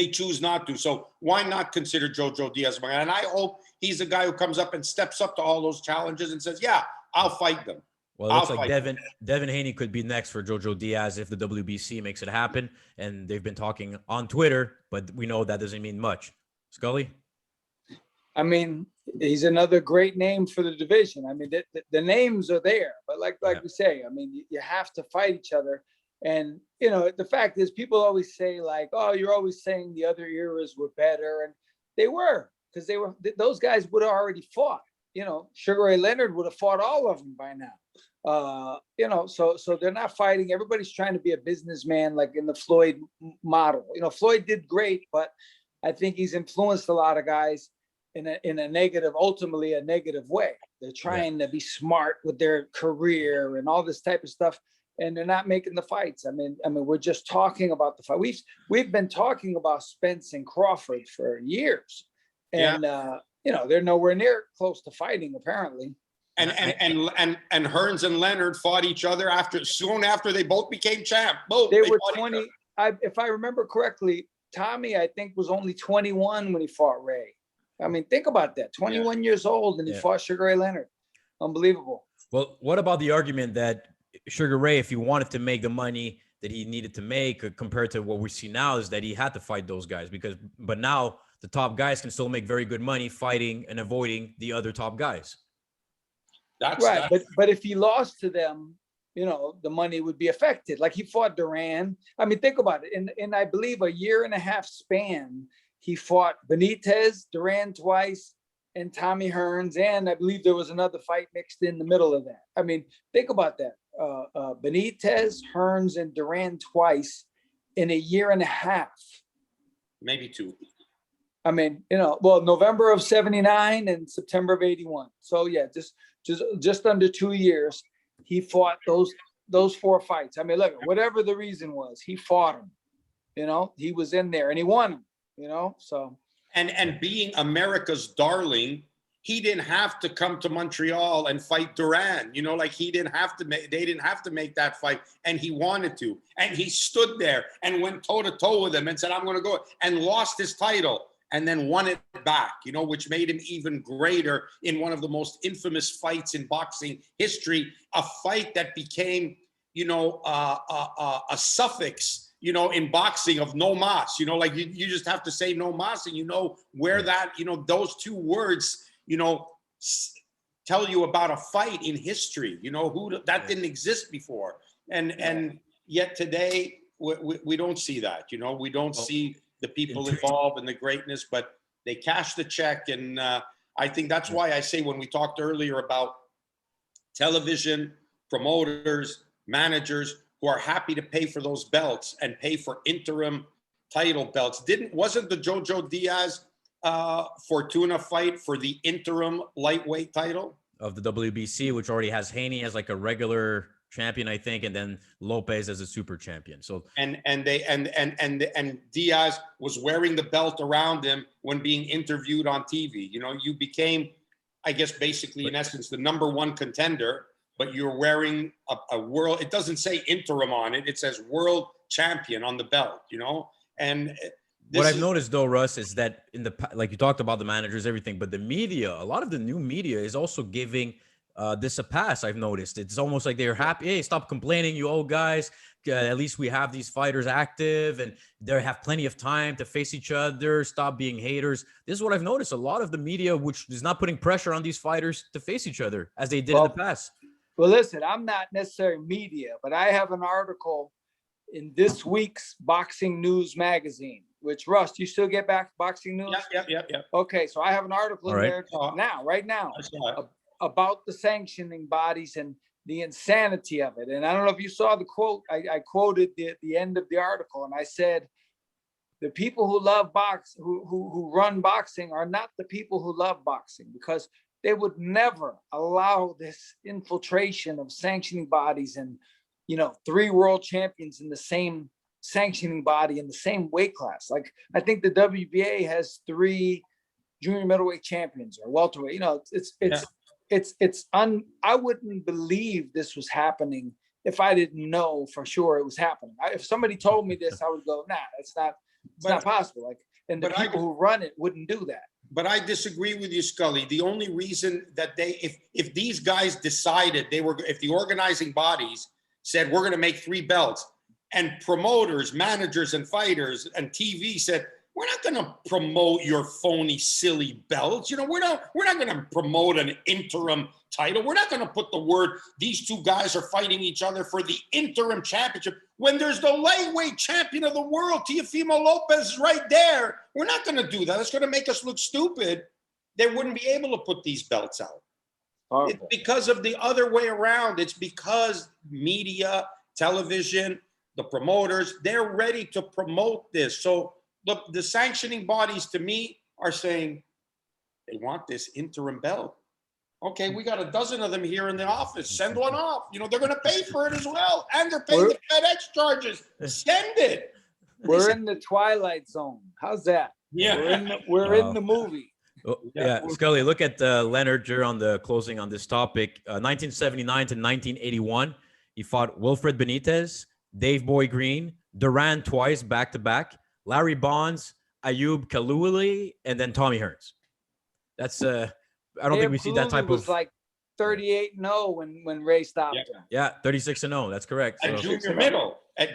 choose not to. So why not consider Jo Jo Diaz? And I hope he's a guy who comes up and steps up to all those challenges and says, yeah, I'll fight them. Well, it looks like Devin Haney could be next for Jo Jo Diaz if the WBC makes it happen. And they've been talking on Twitter, but we know that doesn't mean much. Scully? I mean, he's another great name for the division. I mean, the names are there, but like we say, I mean, you have to fight each other. And, the fact is people always say like, oh, you're always saying the other eras were better. And they were, because those guys would have already fought. Sugar Ray Leonard would have fought all of them by now. So they're not fighting. Everybody's trying to be a businessman, like in the Floyd model. Floyd did great, but I think he's influenced a lot of guys in a negative, ultimately a negative way. They're trying to be smart with their career and all this type of stuff, and they're not making the fights. I mean, we're just talking about the fight. We've been talking about Spence and Crawford for years, and they're nowhere near close to fighting apparently. And Hearns and Leonard fought each other soon after they both became champ. Both they were 20. If I remember correctly, Tommy, I think, was only 21 when he fought Ray. I mean, think about that. 21 years old, and he fought Sugar Ray Leonard. Unbelievable. Well, what about the argument that Sugar Ray, if he wanted to make the money that he needed to make compared to what we see now, is that he had to fight those guys but now the top guys can still make very good money fighting and avoiding the other top guys. That's right. But if he lost to them, the money would be affected. Like he fought Duran. I mean, think about it. In I believe a year and a half span, he fought Benitez, Duran twice, and Tommy Hearns. And I believe there was another fight mixed in the middle of that. I mean, think about that. Benitez, Hearns, and Duran twice in a year and a half. Maybe 2. I mean, November of 79 and September of 81. So yeah, just under 2 years, he fought those 4 fights. I mean, look, whatever the reason was, he fought them. He was in there and he won them. So and being America's darling, he didn't have to come to Montreal and fight Duran. Like they didn't have to make that fight, and he wanted to, and he stood there and went toe to toe with him and said, "I'm going to go," and lost his title. And then won it back, which made him even greater in one of the most infamous fights in boxing history, a fight that became, a suffix, in boxing of no mas, like you just have to say no mas and where that, those 2 words, tell you about a fight in history. You know, that didn't exist before. And yet today we don't see that. You know, we don't see the people involved and the greatness, but they cash the check. And I think that's why I say, when we talked earlier about television, promoters, managers who are happy to pay for those belts and pay for interim title belts. Wasn't the Jo Jo Diaz Fortuna fight for the interim lightweight title of the WBC, which already has Haney as like a regular champion, I think, and then Lopez as a super champion. So and Diaz was wearing the belt around him when being interviewed on TV. You know, you became, I guess, basically in essence the #1 contender, but you're wearing a world. It doesn't say interim on it; it says world champion on the belt. You know, and what I've noticed though, Russ, is that like you talked about the managers, everything, but the media, a lot of the new media is also giving this a pass. I've noticed it's almost like they're happy. Hey, stop complaining, you old guys. At least we have these fighters active and they have plenty of time to face each other. Stop being haters. This is what I've noticed. A lot of the media, which is not putting pressure on these fighters to face each other as they did in the past. Well, listen, I'm not necessarily media, but I have an article in this week's Boxing News magazine, which, Russ, do you still get back Boxing News? Yeah. Okay, so I have an article in there right now, about the sanctioning bodies and the insanity of it. And I don't know if you saw the quote. I quoted the end of the article, and I said, the people who love who run boxing are not the people who love boxing, because they would never allow this infiltration of sanctioning bodies and, 3 world champions in the same sanctioning body in the same weight class. Like, I think the WBA has 3 junior middleweight champions or welterweight. I wouldn't believe this was happening if I didn't know for sure it was happening. If somebody told me this, I would go, nah, it's not possible. Like, and the people who run it wouldn't do that. But I disagree with you, Scully. The only reason that if these guys decided if the organizing bodies said, we're going to make 3 belts, and promoters, managers, and fighters and TV said, we're not going to promote your phony, silly belts. We're not going to promote an interim title. We're not going to put the word, these 2 guys are fighting each other for the interim championship, when there's the lightweight champion of the world, Teofimo Lopez, is right there. We're not going to do that. It's going to make us look stupid. They wouldn't be able to put these belts out. It's because of the other way around. It's because media, television, the promoters, they're ready to promote this. So look, the sanctioning bodies, to me, are saying they want this interim belt. Okay, we got a dozen of them here in the office. Send one off. They're going to pay for it as well. And they're paying the FedEx charges. Send it. We're in the twilight zone. How's that? Yeah. We're in the movie. Oh, yeah, Scully, look at Leonard here on the closing on this topic. 1979 to 1981, he fought Wilfred Benitez, Dave Boy Green, Duran twice back-to-back, Larry Bonds, Ayub Kaluli, and then Tommy Hearns. That's I don't think we see that type of. Was like 38-0 when Ray stopped him. Yeah, 36-0. That's correct. At junior middle. And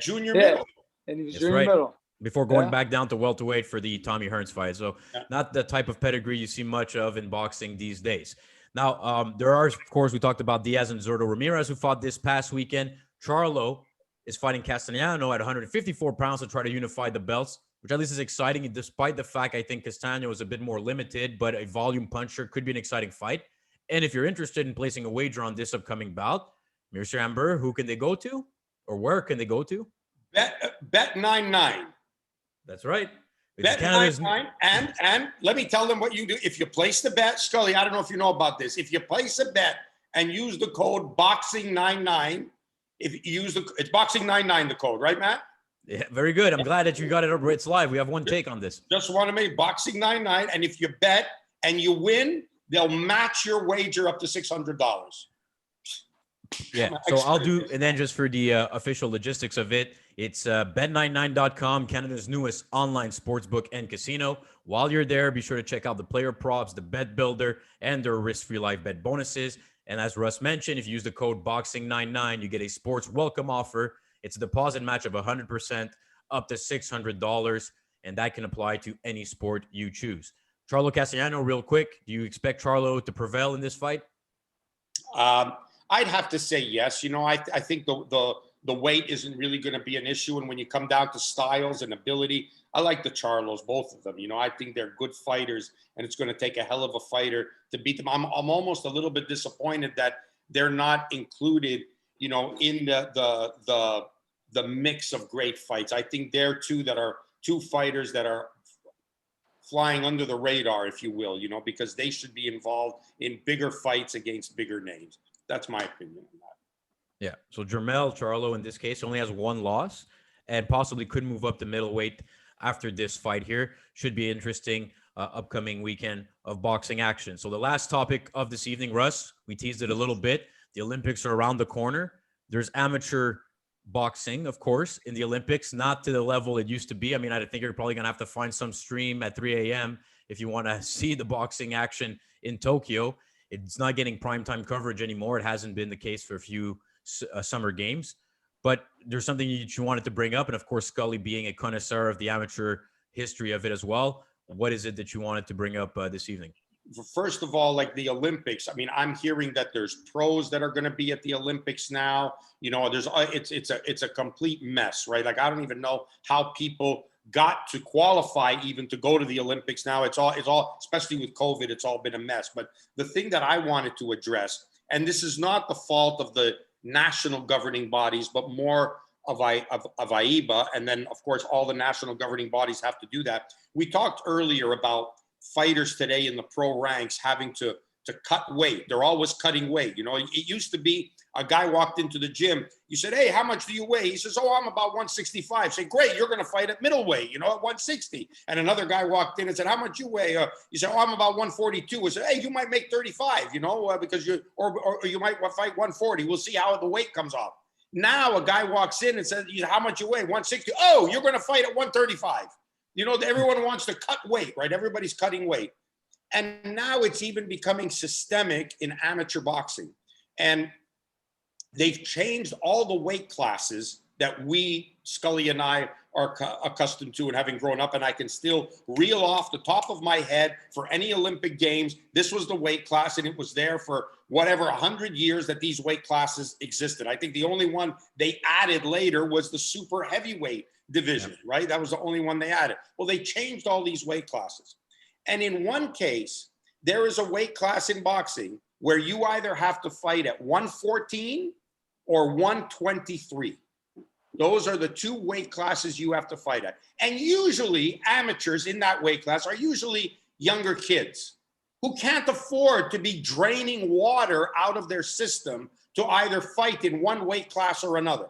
he was junior middle. Before going back down to welterweight for the Tommy Hearns fight. So not the type of pedigree you see much of in boxing these days. Now, there are, of course, we talked about Diaz and Zurdo Ramirez, who fought this past weekend. Charlo is fighting Castellano at 154 pounds to try to unify the belts, which at least is exciting, despite the fact I think Castaño is a bit more limited, but a volume puncher, could be an exciting fight. And if you're interested in placing a wager on this upcoming bout, Mr. Anber, who can they go to? Or where can they go to? Bet 99. That's right. Bet 99. And let me tell them what you do. If you place the bet, Scully, I don't know if you know about this. If you place a bet and use the code BOXING99, if you use it's BOXING99 the code, right, Matt? Yeah, very good. I'm glad that you got it. It's live. We have one take on this. Just want to make BOXING99, and if you bet and you win, they'll match your wager up to $600. Yeah, so I'll do, and then just for the official logistics of it, it's bet99.com, Canada's newest online sportsbook and casino. While you're there, be sure to check out the player props, the bet builder, and their risk-free live bet bonuses. And as Russ mentioned, if you use the code BOXING99, you get a sports welcome offer. It's a deposit match of 100% up to $600, and that can apply to any sport you choose. Charlo Castellano, real quick, do you expect Charlo to prevail in this fight? I'd have to say yes. You know, I think the weight isn't really going to be an issue. And when you come down to styles and ability, I like the Charlos, both of them. You know, I think they're good fighters, and it's going to take a hell of a fighter to beat them. I'm almost a little bit disappointed that they're not included, you know, in the mix of great fights. I think they're two fighters that are flying under the radar, if you will, you know, because they should be involved in bigger fights against bigger names. That's my opinion on that. Yeah. So Jermell Charlo in this case only has one loss and possibly could move up to middleweight after this fight here. Should be interesting upcoming weekend of boxing action. So the last topic of this evening, Russ, we teased it a little bit. The Olympics are around the corner. There's amateur boxing, of course, in the Olympics, not to the level it used to be. I mean, I think you're probably going to have to find some stream at 3 a.m. if you want to see the boxing action in Tokyo. It's not getting primetime coverage anymore. It hasn't been the case for a few summer games. But there's something you wanted to bring up. And of course, Scully being a connoisseur of the amateur history of it as well. What is it that you wanted to bring up this evening? First of all, like the Olympics, I mean, I'm hearing that there's pros that are going to be at the Olympics now. You know, it's a complete mess, right? Like, I don't even know how people got to qualify even to go to the Olympics now. It's all, especially with COVID, it's all been a mess. But the thing that I wanted to address, and this is not the fault of the national governing bodies, but more of AIBA, and then of course all the national governing bodies have to do that. We talked earlier about fighters today in the pro ranks having to cut weight. They're always cutting weight. You know, it used to be a guy walked into the gym. You said, "Hey, how much do you weigh?" He says, "Oh, I'm about 165. Say, "Great, you're going to fight at middleweight, you know, at 160. And another guy walked in and said, "How much you weigh?" You said, "Oh, I'm about 142. I said, "Hey, you might make 35, you know, because or you might fight 140. We'll see how the weight comes off." Now a guy walks in and says, "How much you weigh?" 160. "Oh, you're going to fight at 135. You know, everyone wants to cut weight, right? Everybody's cutting weight. And now it's even becoming systemic in amateur boxing. And they've changed all the weight classes that we, Scully and I, are accustomed to and having grown up. And I can still reel off the top of my head for any Olympic Games. This was the weight class, and it was there for whatever 100 years that these weight classes existed. I think the only one they added later was the super heavyweight division, right? That was the only one they added. Well, they changed all these weight classes. And in one case, there is a weight class in boxing where you either have to fight at 114 or 123. Those are the two weight classes you have to fight at. And usually amateurs in that weight class are usually younger kids who can't afford to be draining water out of their system to either fight in one weight class or another.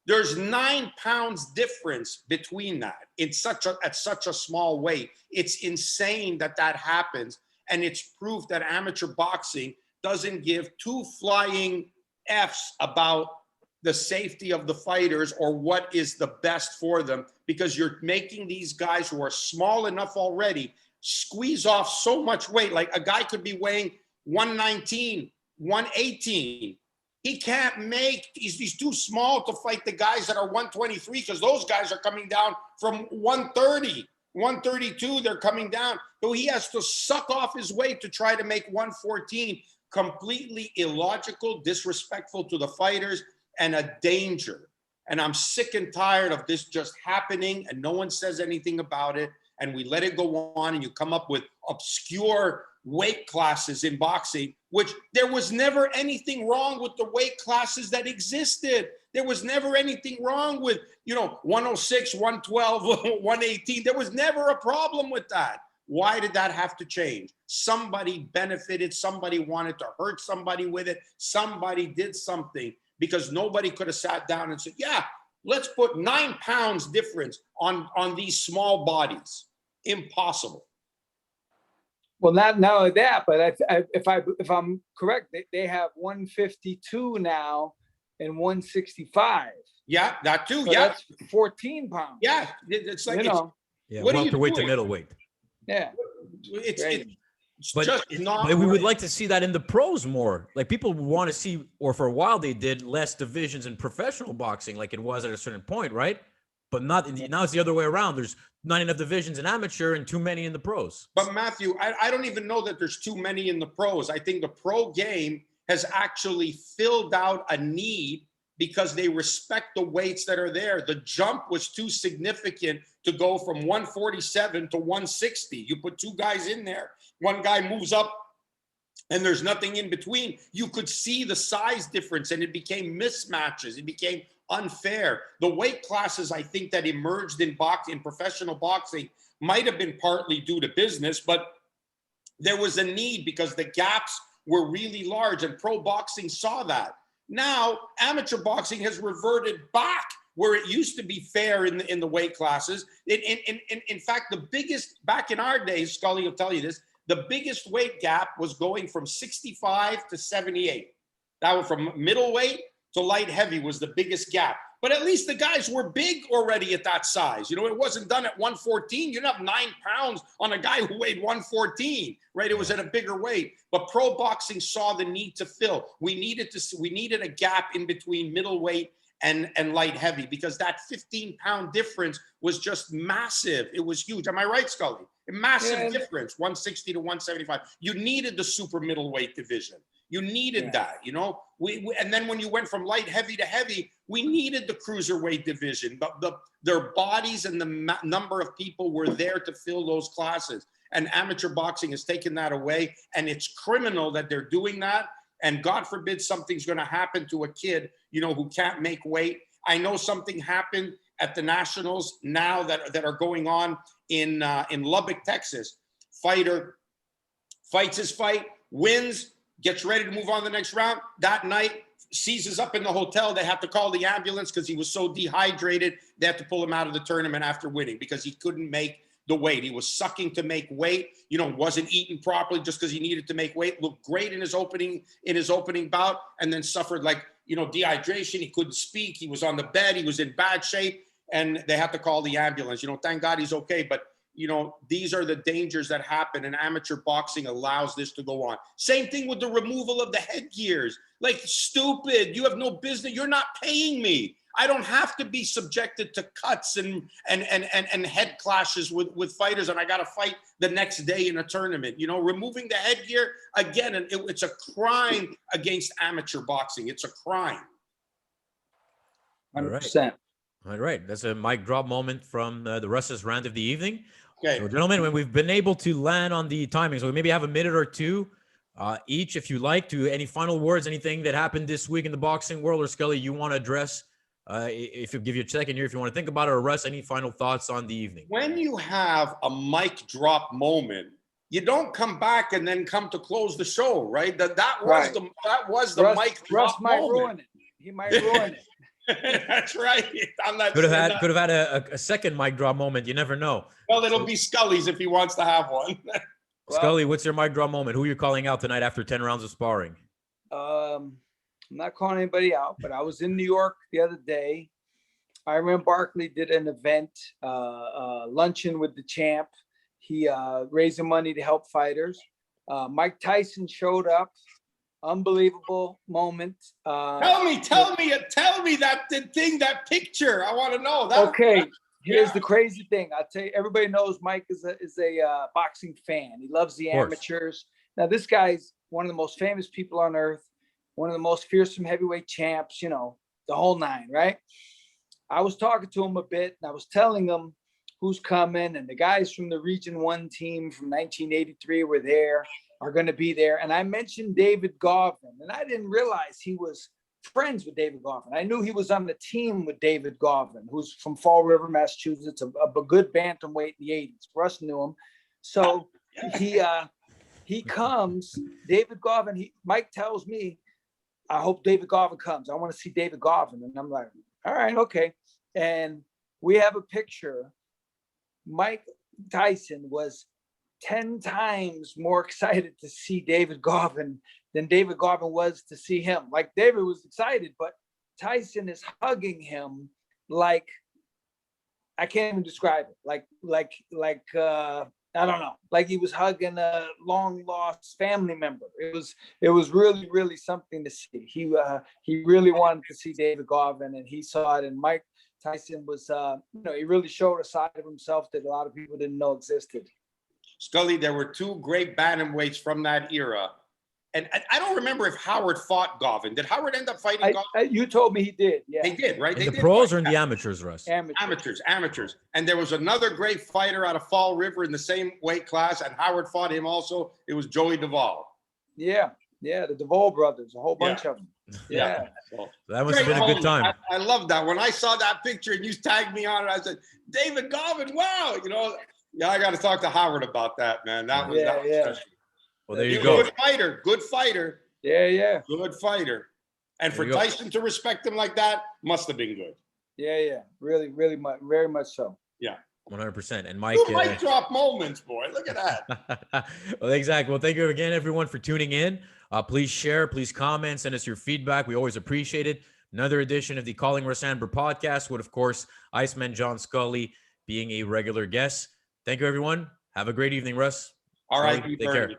There's 9 pounds difference between that. It's at such a small weight. It's insane that happens. And it's proof that amateur boxing doesn't give two flying Fs about the safety of the fighters or what is the best for them, because you're making these guys who are small enough already squeeze off so much weight. Like a guy could be weighing 119, 118. He can't make, he's too small to fight the guys that are 123 because those guys are coming down from 130, 132, they're coming down. So he has to suck off his weight to try to make 114. Completely illogical, disrespectful to the fighters, and a danger. And I'm sick and tired of this just happening and no one says anything about it. And we let it go on and you come up with obscure weight classes in boxing, which there was never anything wrong with the weight classes that existed. There was never anything wrong with, 106, 112, 118. There was never a problem with that. Why did that have to change? Somebody benefited. Somebody wanted to hurt somebody with it. Somebody did something because nobody could have sat down and said, yeah, let's put 9 pounds difference on these small bodies. Impossible. Well, not only that, but if I'm correct, they have 152 now and 165. Yeah, that too. So yeah, that's 14 pounds. Yeah, it's like welterweight to middleweight. Yeah, it's but just not. But we would like to see that in the pros more. Like people want to see, or for a while they did, less divisions in professional boxing, like it was at a certain point, right? But not now. It's the other way around. There's not enough divisions in amateur and too many in the pros. But Matthew, I don't even know that there's too many in the pros. I think the pro game has actually filled out a need because they respect the weights that are there. The jump was too significant to go from 147 to 160. You put two guys in there, one guy moves up and there's nothing in between. You could see the size difference and it became mismatches. It became unfair. The weight classes, I think, that emerged in professional boxing might have been partly due to business, but there was a need because the gaps were really large and pro boxing saw that. Now, amateur boxing has reverted back where it used to be fair in the weight classes. In fact, the biggest, back in our days, Scully will tell you this, the biggest weight gap was going from 65 to 78. That was from middleweight to light heavy was the biggest gap. But at least the guys were big already at that size. You know, it wasn't done at 114. You didn't have 9 pounds on a guy who weighed 114, right? It was at a bigger weight. But pro boxing saw the need to fill. We needed a gap in between middleweight and light heavy because that 15-pound difference was just massive. It was huge. Am I right, Scully? A massive difference, 160 to 175. You needed the super middleweight division. You needed that, you know. And then when you went from light heavy to heavy, we needed the cruiserweight division. But their bodies and the number of people were there to fill those classes. And amateur boxing has taken that away. And it's criminal that they're doing that. And God forbid something's going to happen to a kid, you know, who can't make weight. I know something happened at the Nationals now that are going on in Lubbock, Texas. Fighter fights his fight, wins, gets ready to move on to the next round. That night, seizes up in the hotel. They have to call the ambulance because he was so dehydrated. They have to pull him out of the tournament after winning because he couldn't make the weight. He was sucking to make weight, you know, wasn't eating properly just because he needed to make weight. Looked great in his opening bout and then suffered like, you know, dehydration. He couldn't speak. He was on the bed. He was in bad shape and they had to call the ambulance. You know, thank God he's okay. But you know, these are the dangers that happen, and amateur boxing allows this to go on. Same thing with the removal of the headgears. Like, stupid, you have no business. You're not paying me. I don't have to be subjected to cuts and head clashes with fighters, and I got to fight the next day in a tournament. You know, removing the headgear, again, it's a crime against amateur boxing. It's a crime. 100%. All right. That's a mic drop moment from the Russ's rant of the evening. Okay. So, gentlemen, when we've been able to land on the timing, so we maybe have a minute or two each, if you like, to any final words, anything that happened this week in the boxing world, or Scully, you want to address, if you give you a second here, if you want to think about it, or Russ, any final thoughts on the evening? When you have a mic drop moment, you don't come back and then come to close the show, right? That was the Russ, mic drop Russ might moment. ruin it. He might ruin it. That's right. I'm not could have had a second mic drop moment. You never know. Well, it'll be Scully's if he wants to have one. Scully, what's your mic drop moment? Who are you calling out tonight after 10 rounds of sparring? I'm not calling anybody out, but I was in New York the other day. Iron Barkley did an event, luncheon with the champ. He raising money to help fighters. Mike Tyson showed up. Unbelievable moment. Tell me that picture. I want to know. Here's the crazy thing. I'll tell you, everybody knows Mike is a boxing fan. He loves the amateurs. Now, this guy's one of the most famous people on earth, one of the most fearsome heavyweight champs, you know, the whole nine, right? I was talking to him a bit, and I was telling him who's coming, and the guys from the Region 1 team from 1983 were there, are going to be there. And I mentioned David Govin, and I didn't realize he was friends with David Govin. I knew he was on the team with David Govin, who's from Fall River, Massachusetts, a good bantamweight in the 80s. Russ knew him. So he comes, David Govin, Mike tells me, I hope David Govin comes. I want to see David Govin. And I'm like, all right, okay. And we have a picture. Mike Tyson was 10 times more excited to see David Govin than David Govin was to see him. Like, David was excited, but Tyson is hugging him like, I can't even describe it. Like I don't know, like he was hugging a long lost family member. It was really, really something to see. He really wanted to see David Govin, and he saw it. And Mike Tyson was, he really showed a side of himself that a lot of people didn't know existed. Scully, there were two great bantamweights from that era. And I don't remember if Howard fought Govin. Did Howard end up fighting Govin? You told me he did. Yeah. They did, right? In They the did pros fight. or in the amateurs, Russ? Amateurs. And there was another great fighter out of Fall River in the same weight class, and Howard fought him also. It was Joey Duvall. Yeah. The Duvall brothers, a whole bunch of them. Yeah. So, That must have been a good time. I love that. When I saw that picture and you tagged me on it, I said, David Govin, wow. You know, yeah, I got to talk to Howard about that, man. That was special. Well, there you go. Good fighter. Yeah. Good fighter. And for Tyson to respect him like that must have been good. Yeah. Really much, very much so. Yeah. 100%. And Mike, mic drop moments, boy. Look at that. Well, exactly. Well, thank you again, everyone, for tuning in. Please share, please comment, send us your feedback. We always appreciate it. Another edition of the Calling Russ Anber podcast with, of course, Iceman John Scully being a regular guest. Thank you, everyone. Have a great evening, Russ. All right. Take care.